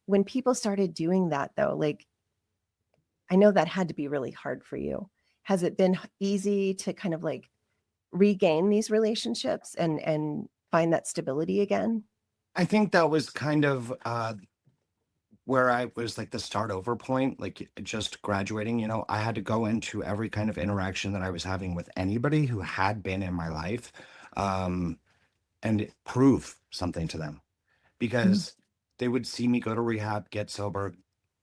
when people started doing that though, like I know that had to be really hard for you. Has it been easy to kind of like regain these relationships and find that stability again? I think that was kind of where I was like the start over point, like just graduating, I had to go into every kind of interaction that I was having with anybody who had been in my life, and prove something to them because they would see me go to rehab, get sober,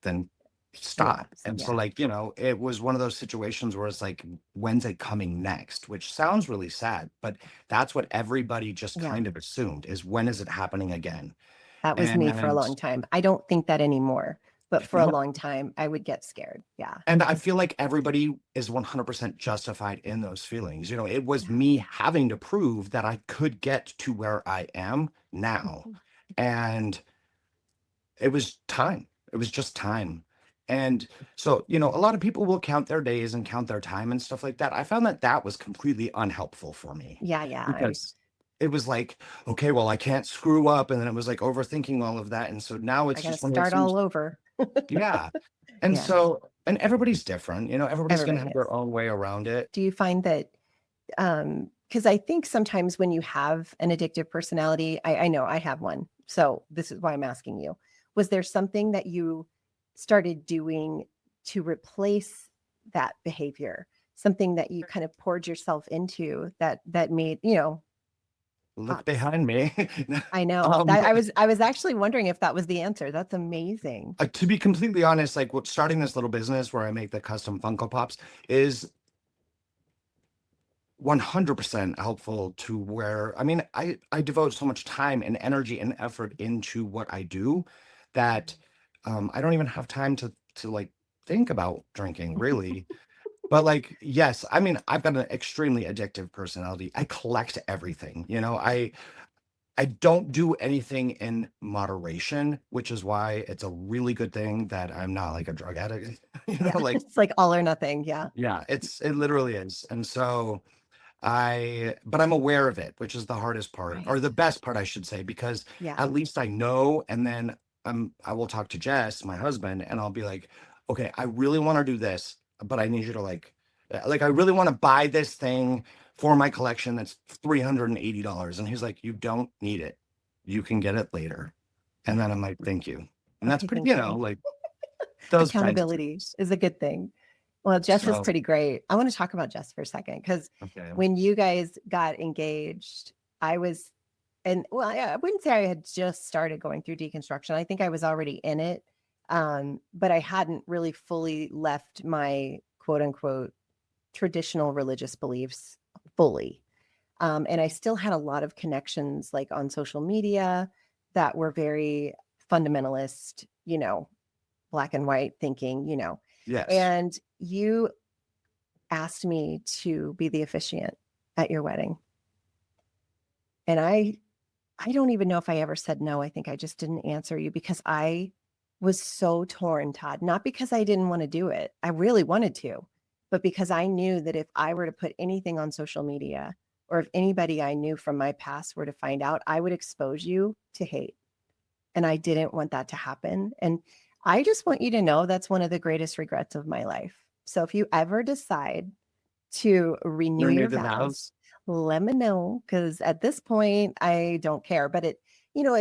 then stop. Relapse. And so Yeah. like, it was one of those situations where it's like, when's it coming next? Which sounds really sad, but that's what everybody just Yeah. kind of assumed is when is it happening again? That was me for a And long time. I don't think that anymore, but for a no, long time I would get scared. Yeah. and I feel like everybody is 100% justified in those feelings. It was Yeah. me having to prove that I could get to where I am now. Mhm. And it was time. It was just time. And so, a lot of people will count their days and count their time and stuff like that. I found that that was completely unhelpful for me Yeah. Yeah. because it was like, okay, well, I can't screw up. And then it was like overthinking all of that. And so now I it's got to just one of those start things. all over. Yeah. And Yeah. so, and everybody's different, everybody's going to Everybody have is. their own way around it. Do you find that because I think sometimes when you have an addictive personality, I know I have one. So this is why I'm asking you. Was there something that you started doing to replace that behavior? Something that you kind of poured yourself into that made, Look pops. behind me. I know. um, That I was actually wondering if that was the answer. That's amazing. to be completely honest, like starting this little business where I make the custom Funko Pops is 100% helpful to where, I mean, I devote so much time and energy and effort into what I do that I don't even have time to like think about drinking really. But like, yes, I mean, I've got an extremely addictive personality. I collect everything, I don't do anything in moderation, which is why it's a really good thing that I'm not like a drug addict, Yeah. like, It's like all or nothing. Yeah. yeah, it literally is. And so but I'm aware of it, which is the hardest part, Right. or the best part, I should say, because Yeah. at least I know. And then I will talk to Jess, my husband, and I'll be like, okay, I really want to do this, but I need you to like, I really want to buy this thing for my collection that's $380. And he's like, you don't need it. You can get it later. And Yeah. then I'm like, thank you. And that's Okay. pretty, Thank you. like those kinds of Accountability things. is a good thing. Well, Jess is So, pretty great. I want to talk about Jess for a second because okay. when you guys got engaged, I was, and well, I wouldn't say I had just started going through deconstruction. I think I was already in it, but I hadn't really fully left my quote unquote traditional religious beliefs fully. And I still had a lot of connections like on social media that were very fundamentalist, black and white thinking, Yes. and you asked me to be the officiant at your wedding. And I don't even know if I ever said no. I think I just didn't answer you because I was so torn, Todd, not because I didn't want to do it. I really wanted to, but because I knew that if I were to put anything on social media or if anybody I knew from my past were to find out, I would expose you to hate. And I didn't want that to happen. And I just want you to know that's one of the greatest regrets of my life. So if you ever decide to renew Renew your the vows, vows. let me know. Cause at this point, I don't care. But at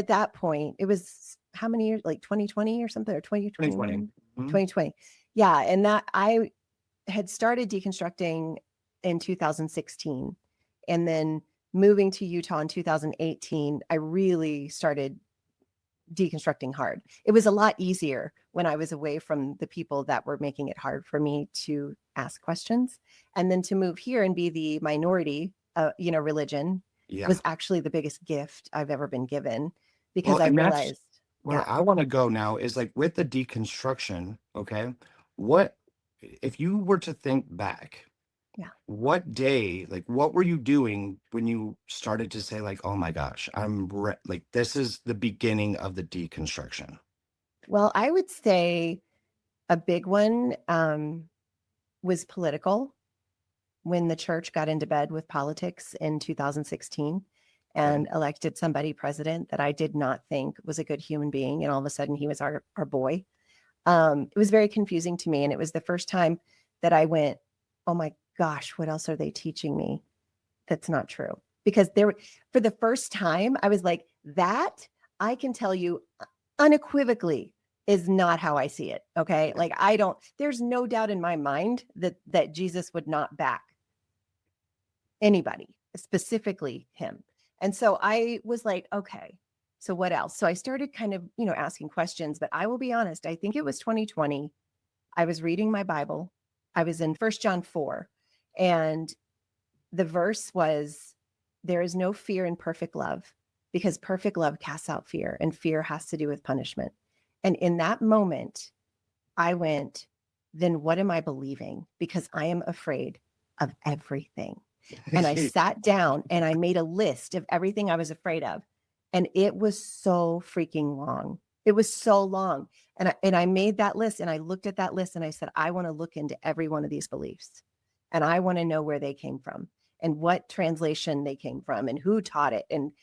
that point, it was how many years, like 2020 or something, or 2020. 2021, Mhm. 2020. Yeah. And that I had started deconstructing in 2016. And then moving to Utah in 2018, I really started deconstructing hard. It was a lot easier when I was away from the people that were making it hard for me to ask questions. And then to move here and be the minority, religion Yeah. was actually the biggest gift I've ever been given because Well, I and that's realized, yeah, where I want to go now is like with the deconstruction, okay? What if you were to think back, yeah. what day, like what were you doing when you started to say like, "Oh my gosh, like this is the beginning of the deconstruction." Well, I would say a big one was political when the church got into bed with politics in 2016 Okay. and elected somebody president that I did not think was a good human being. And all of a sudden he was our boy. It was very confusing to me. And it was the first time that I went, oh my gosh, what else are they teaching me? That's not true. Because for the first time, I was like, that I can tell you unequivocally is not how I see it. Okay. Like there's no doubt in my mind that Jesus would not back anybody, specifically him. And so I was like, okay, so what else? So I started kind of, asking questions, but I will be honest, I think it was 2020. I was reading my Bible. I was in First John 4, and the verse was, there is no fear in perfect love because perfect love casts out fear, and fear has to do with punishment. And in that moment, I went, then what am I believing? Because I am afraid of everything. And I sat down and I made a list of everything I was afraid of. And it was so freaking long. It was so long. And I made that list and I looked at that list and I said, I want to look into every one of these beliefs. And I want to know where they came from and what translation they came from and who taught it. And,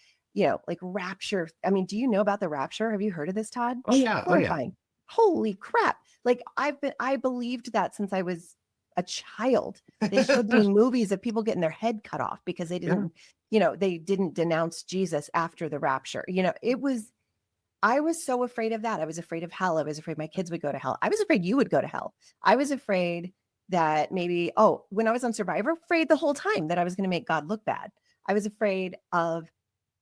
like rapture. I mean, do you know about the rapture? Have you heard of this, Todd? Oh yeah, oh yeah. Horrifying. Holy crap. Like I believed that since I was a child. They showed me movies of people getting their head cut off because Yeah. they didn't denounce Jesus after the rapture. I was so afraid of that. I was afraid of hell. I was afraid my kids would go to hell. I was afraid you would go to hell. I was afraid that maybe, when I was on Survivor, afraid the whole time that I was going to make God look bad. I was afraid of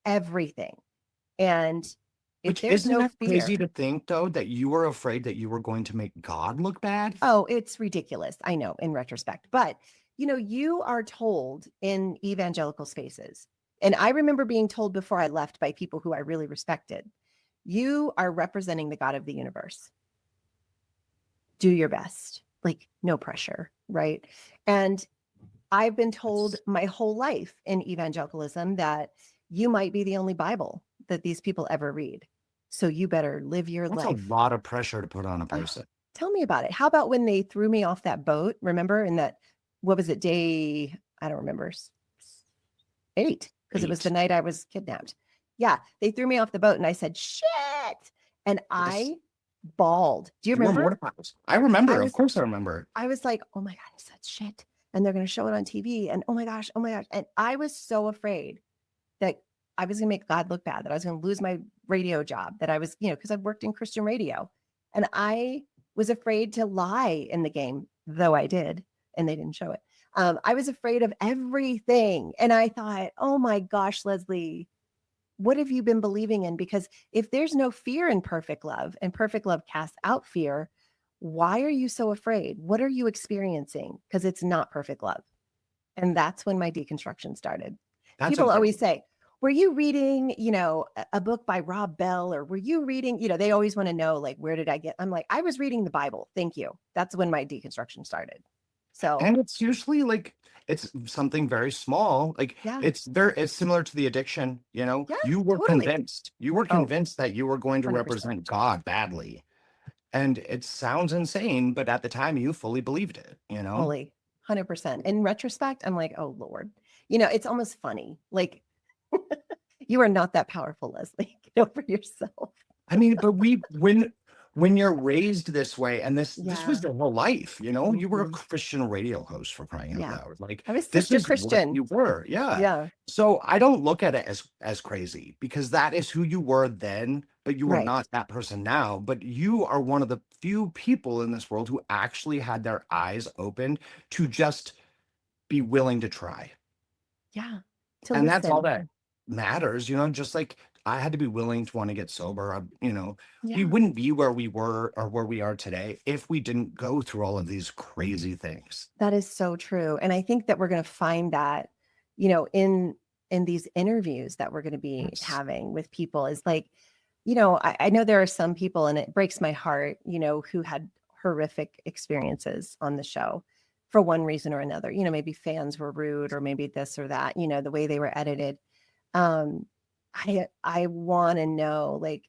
everything. And if Which there's isn't no that crazy fear, to think though that you were afraid that you were going to make God look bad? oh, it's ridiculous. I know in retrospect, but you are told in evangelical spaces. And I remember being told before I left by people who I really respected, you are representing the God of the universe. Do your best. Like no pressure, right? And I've been told my whole life in evangelicalism that you might be the only Bible that these people ever read. So you better live your That's a life. lot of pressure to put on a Oh, person. tell me about it. How about when they threw me off that boat? Remember in that, what was it, day? I don't remember, 8, because it was the 8. night I was kidnapped. Yeah, they threw me off the boat and I said, shit. And Yes. I bawled. Do you You were remember? mortified. I remember. I Of was course I remember. I was like, oh my God, I said shit. And they're going to show it on TV. And oh my gosh, oh my gosh. And I was so afraid that I was going to make God look bad, that I was going to lose my radio job, that I was, because I've worked in Christian radio. And I was afraid to lie in the game, though I did, and they didn't show it. I was afraid of everything. And I thought, oh my gosh, Leslie, what have you been believing in? Because if there's no fear in perfect love and perfect love casts out fear, why are you so afraid? What are you experiencing? Because it's not perfect love. And that's when my deconstruction started. That's People always incredible. say, were you reading, a book by Rob Bell, or were you reading, they always want to know, like, where did I get? I'm like, I was reading the Bible. Thank you. That's when my deconstruction started. So And it's usually like it's something very small. Like yeah, it's similar to the addiction, you know. yeah, You were totally. convinced. You were Oh, convinced that you were going to 100%. represent God badly. And it sounds insane, but at the time you fully believed it, you know? Fully, 100%. In retrospect, I'm like, oh Lord. It's almost funny. Like, you are not that powerful, Leslie. Get over yourself. I mean, but when you're raised this way, and this was Yeah. your whole life, you know, you were a Mhm. Christian radio host for crying out Yeah. loud. Like I was this Sister is what Christian. you were. Yeah. Yeah. So I don't look at it as crazy because that is who you were then, but you are Right. not that person now. But you are one of the few people in this world who actually had their eyes opened to just be willing to try. Yeah. To And that's all listen. that matters, you know, just like I had to be willing to want to get sober. You know, we Yeah. wouldn't be where we were or where we are today if we didn't go through all of these crazy things. That is so true. And I think that we're going to find that, in these interviews that we're going to be Yes. having with people is like, I know there are some people, and it breaks my heart, who had horrific experiences on the show for one reason or another. Maybe fans were rude or maybe this or that, the way they were edited. Um, I want to know, like,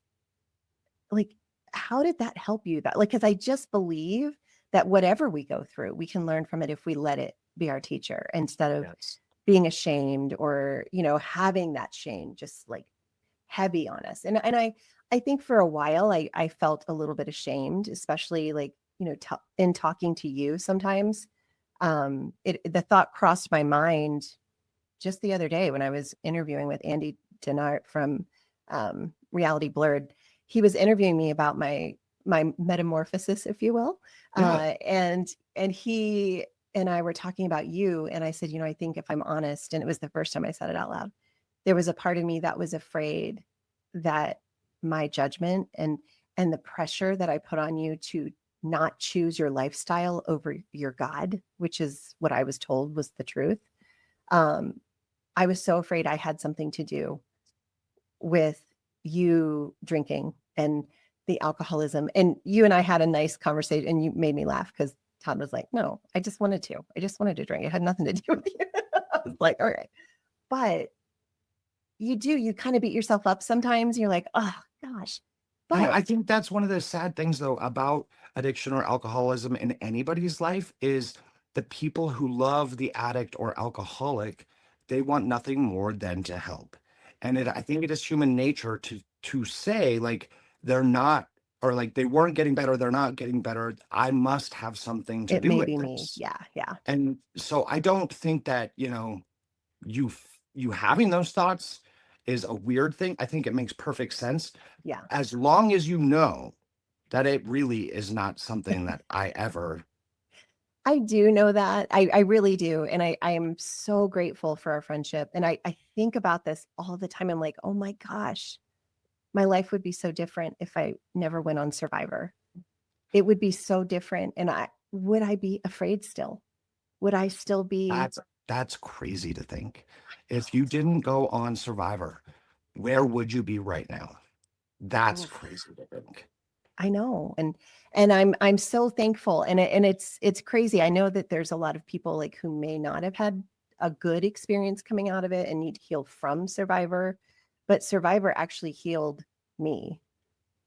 how did that help you? That, like, because I just believe that whatever we go through, we can learn from it if we let it be our teacher instead of Yes. being ashamed or, having that shame just like heavy on us. And I think for a while I felt a little bit ashamed, especially like, in talking to you sometimes. The thought crossed my mind just the other day when I was interviewing with Andy Denart from Reality Blurred. He was interviewing me about my metamorphosis, if you will, Yeah. and he and I were talking about you, and I said, I think if I'm honest, and it was the first time I said it out loud, there was a part of me that was afraid that my judgment and the pressure that I put on you to not choose your lifestyle over your God, which is what I was told was the truth. Um, I was so afraid I had something to do with you drinking and the alcoholism. And you and I had a nice conversation, and you made me laugh because Todd was like, no, I just wanted to. I just wanted to drink. It had nothing to do with you. I was like, all right. But you kind of beat yourself up sometimes. You're like, oh gosh. I But think that's one of the sad things though about addiction or alcoholism in anybody's life is the people who love the addict or alcoholic, they want nothing more than to help. And I think it is human nature to say like they're not or like they weren't getting better, they're not getting better. I must have something to it do may with be me. this. Yeah. Yeah. And so I don't think that, you having those thoughts is a weird thing. I think it makes perfect sense Yeah. as long as you know that it really is not something that I ever. I do know that. I really do. And I am so grateful for our friendship. And I think about this all the time. I'm like, oh my gosh, my life would be so different if I never went on Survivor. It would be so different. And would I be afraid still? Would I still be? That's crazy to think. If you didn't go on Survivor, where would you be right now? That's Oof, crazy to think. I know. And I'm so thankful. And it's crazy. I know that there's a lot of people like who may not have had a good experience coming out of it and need to heal from Survivor, but Survivor actually healed me.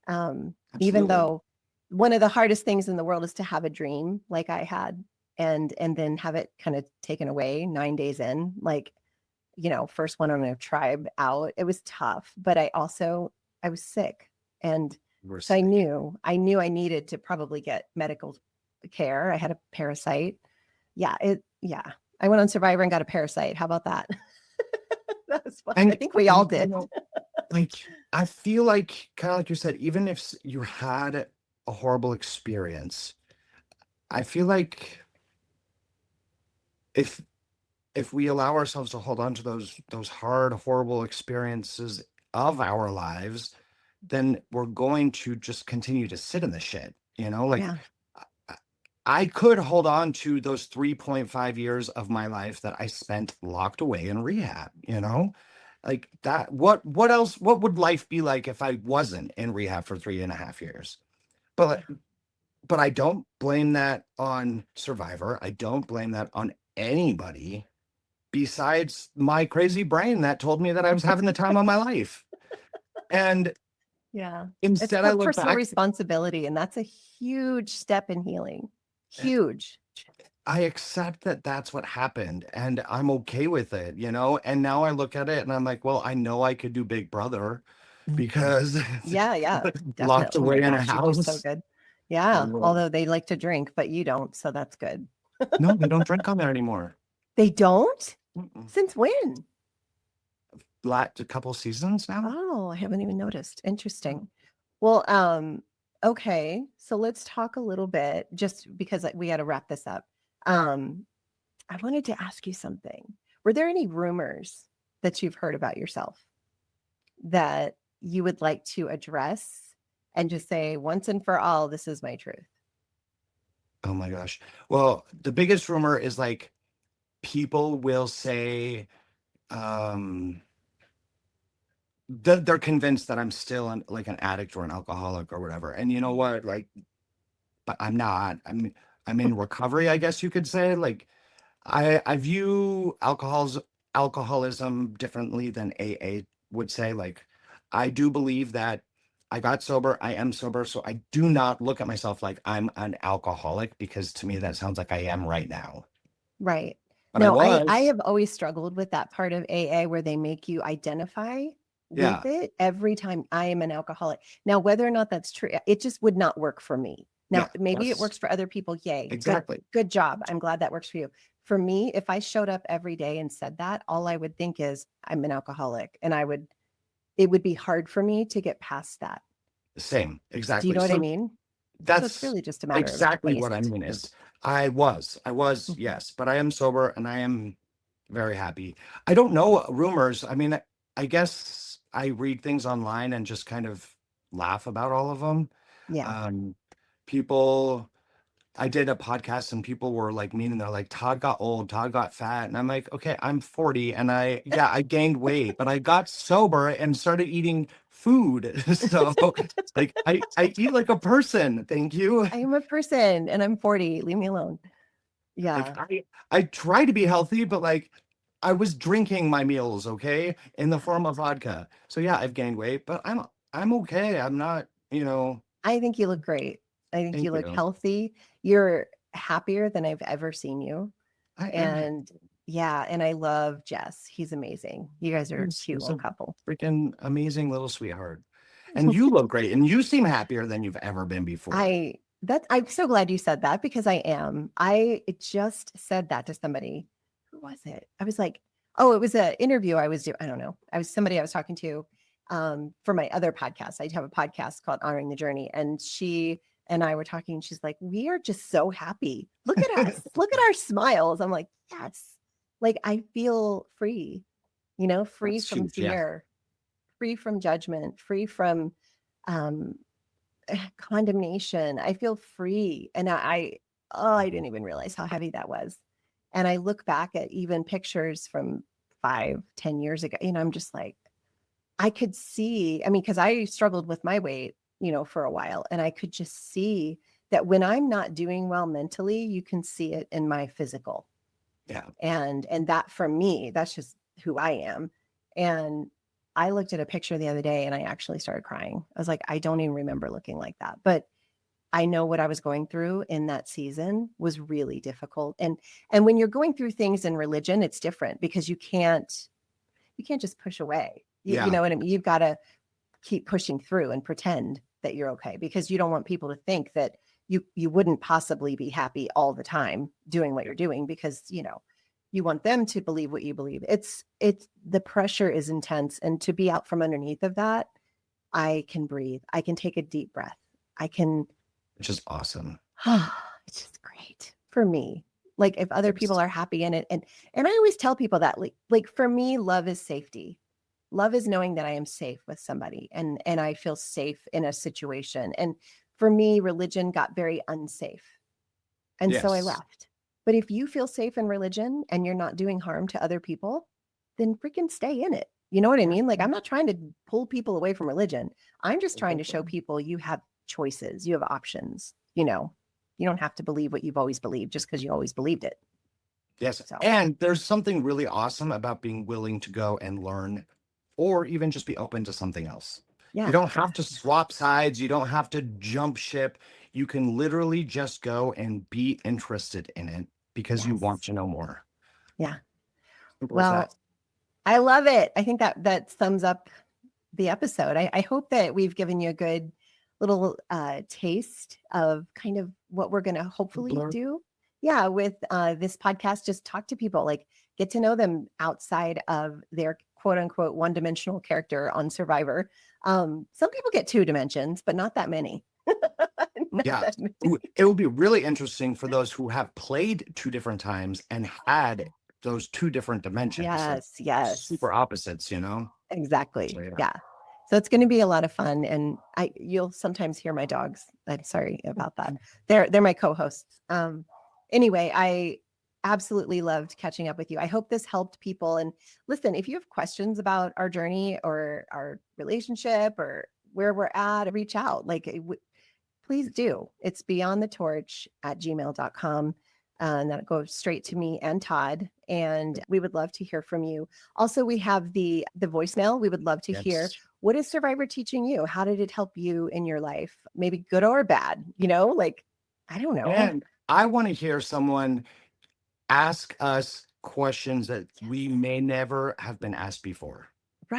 Even Absolutely. though one of the hardest things in the world is to have a dream like I had and then have it kind of taken away 9 days in, like, first one on a tribe out. It was tough, but I was sick. And We're so I sick. knew, I knew I needed to probably get medical care. I had a parasite. Yeah. I went on Survivor and got a parasite. How about that? That was fun. I And think we all and did. like I feel like kind of like you said, even if you had a horrible experience, I feel like if if we allow ourselves to hold on to those hard, horrible experiences of our lives, then we're going to just continue to sit in the shit. Like Yeah. I I could hold on to those 3.5 years of my life that I spent locked away in rehab, like that. What else? What would life be like if I wasn't in rehab for 3.5 years? But but I don't blame that on Survivor. I don't blame that on anybody besides my crazy brain that told me that I was having the time of my life. And Yeah. It's instead, I called look personal back, responsibility, and that's a huge step in healing. Huge. I accept that that's what happened, and I'm okay with it, you know? And now I look at it and I'm like, well, I know I could do Big Brother because Yeah, yeah, locked definitely. Oh my away in a gosh, you'd do so house. good. Yeah, Yeah. although they like to drink, but you don't, so that's good. No, they don't drink on there anymore. They don't? Mm-mm. Since when? A couple seasons now. Oh, I haven't even noticed. Interesting. Well, okay. So let's talk a little bit just because we got to wrap this up. Um, I wanted to ask you something. Were there any rumors that you've heard about yourself that you would like to address and just say once and for all, this is my truth? Oh my gosh. Well, the biggest rumor is like people will say, um, they're convinced that I'm still like an addict or an alcoholic or whatever. And you know what? Like, but I'm not. I'm in recovery, I guess you could say. Like, I view alcoholism differently than AA would say. Like, I do believe that I got sober, I am sober, so I do not look at myself like I'm an alcoholic because to me that sounds like I am right now. Right. But I No, I was, have always struggled with that part of AA where they make you identify with yeah, it every time I am an alcoholic. Now, whether or not that's true, it just would not work for me. yeah, Now, maybe it that's works for other people. Yay. Good, exactly good job. I'm glad that works for you. For me, if I showed up every day and said that, all I would think is I'm an alcoholic and it would be hard for me to get past that. the same, Do you exactly. know what I So mean? So it's that's really just a matter of exactly what I taste. mean is I was, Mhm. yes, but I am sober and I am very happy. I don't know rumors. I mean, I guess I read things online and just kind of laugh about all of them. Yeah. Um, people, I did a podcast and people were like mean and they're like, Todd got old, Todd got fat. And I'm like, okay, I'm 40 and yeah, I gained weight, but I got sober and started eating food. So like I eat like a person. Thank you. I am a person and I'm 40. Leave me alone. Like Yeah. I try to be healthy, but like I was drinking my meals, okay, in the form of vodka. So yeah, I've gained weight, but I'm okay. I'm not, I think you look great. I think thank you look you. healthy. You're happier than I've ever seen you. I am And yeah, and I love Jess. He's amazing. You guys are a cute he's little a couple. freaking amazing little sweetheart. And you look great and you seem happier than you've ever been before. I'm so glad you said that because I am. I just said that to somebody. Who was it? I was like, oh, it was an interview I was doing. I don't know. I was somebody I was talking to for my other podcast. I have a podcast called Honoring the Journey. And she and I were talking. She's like, we are just so happy. Look at us. Look at our smiles. I'm like, yes. Like I feel free, free That's from huge. Yeah. fear, free from judgment, free from um, condemnation. I feel free. And oh, I didn't even realize how heavy that was. And I look back at even pictures from 5, 10 years ago, I'm just like, I could see, I mean, because I struggled with my weight, for a while. And I could just see that when I'm not doing well mentally, you can see it in my physical. Yeah. And that for me, that's just who I am. And I looked at a picture the other day and I actually started crying. I was like, I don't even remember looking like that. But I know what I was going through in that season was really difficult. And when you're going through things in religion, it's different because you can't just push away. You Yeah. know what I mean? You've got to keep pushing through and pretend that you're okay because you don't want people to think that you wouldn't possibly be happy all the time doing what you're doing because you want them to believe what you believe. It's the pressure is intense, and to be out from underneath of that, I can breathe. I can take a deep breath. I can Which is awesome. it's just great for me. Like if other people Yes. are happy in it, and I always tell people that like for me, love is safety. Love is knowing that I am safe with somebody and I feel safe in a situation. And for me, religion got very unsafe. And so I Yes. left. But if you feel safe in religion and you're not doing harm to other people, then freaking stay in it. You know what I Yeah. mean? Like I'm not trying to pull people away from religion. I'm just trying to show Exactly. people you have choices, you have options. you know, you don't have to believe what you've always believed just because you always believed it. Yes. So And there's something really awesome about being willing to go and learn or even just be open to something else. You yeah, don't have to swap sides. You don't have to jump ship. You can literally just go and be interested in it because you want yes, to know more. yeah. Simple as that. Well, I love it. I think that sums up the episode. I hope that we've given you a good little taste of kind of what we're going to hopefully Blur. do. Yeah, with this podcast, just talk to people, like get to know them outside of their quote unquote one-dimensional character on Survivor. Some people get 2 dimensions, but not that many. Not Yeah. that many. It would be really interesting for those who have played 2 different times and had those 2 different dimensions. Like Yes, super opposites, you know? exactly. So, yeah. Yeah. So it's going to be a lot of fun, and you'll sometimes hear my dogs. I'm sorry about that. They're my co-hosts. Anyway, I absolutely loved catching up with you. I hope this helped people. And listen, if you have questions about our journey or our relationship or where we're at, reach out. Like, please do. It's beyondthetorch@gmail.com. And that goes straight to me and Todd. And we would love to hear from you. Also, we have the voicemail. We would love to hear, Yes. what is Survivor teaching you? How did it help you in your life? Maybe good or bad, like, I don't know. And I want to hear someone ask us questions that we Yes. may never have been asked before.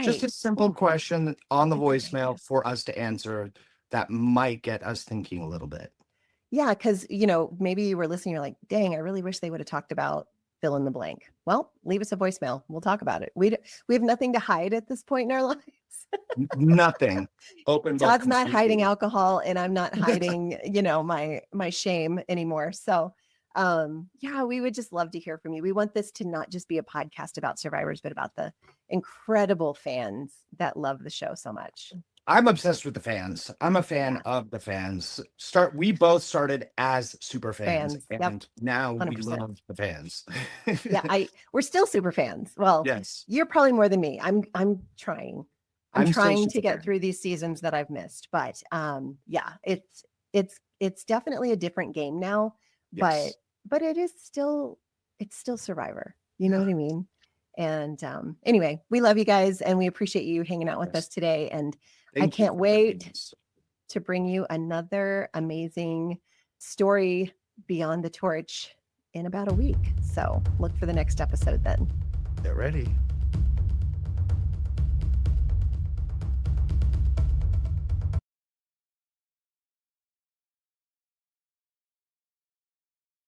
Just Right. a simple question on the That's a good idea. voicemail for us to answer that might get us thinking a little bit. Yeah, because maybe you were listening, you're like, dang, I really wish they would have talked about fill in the blank. Well, leave us a voicemail. We'll talk about it. We have nothing to hide at this point in our lives. Nothing. Open book Todd's not hiding completely. alcohol, and I'm not hiding, my shame anymore. So yeah, we would just love to hear from you. We want this to not just be a podcast about survivors, but about the incredible fans that love the show so much. I'm obsessed with the fans. I'm a fan Yeah. of the fans. We both started as super fans, Fans. Yep. and now we 100%. love the fans. Yeah, we're still super fans. Well, Yes. you're probably more than me. I'm trying. I'm I'm still trying to super get fan. through these seasons that I've missed. But yeah, it's definitely a different game now, Yes. but it's still Survivor. You know Yeah. what I mean? And anyway, we love you guys, and we appreciate you hanging out with Yes. us today. And I Thank you can't for having wait us. to bring you another amazing story beyond the torch in about a week. So look for the next episode then. Get ready.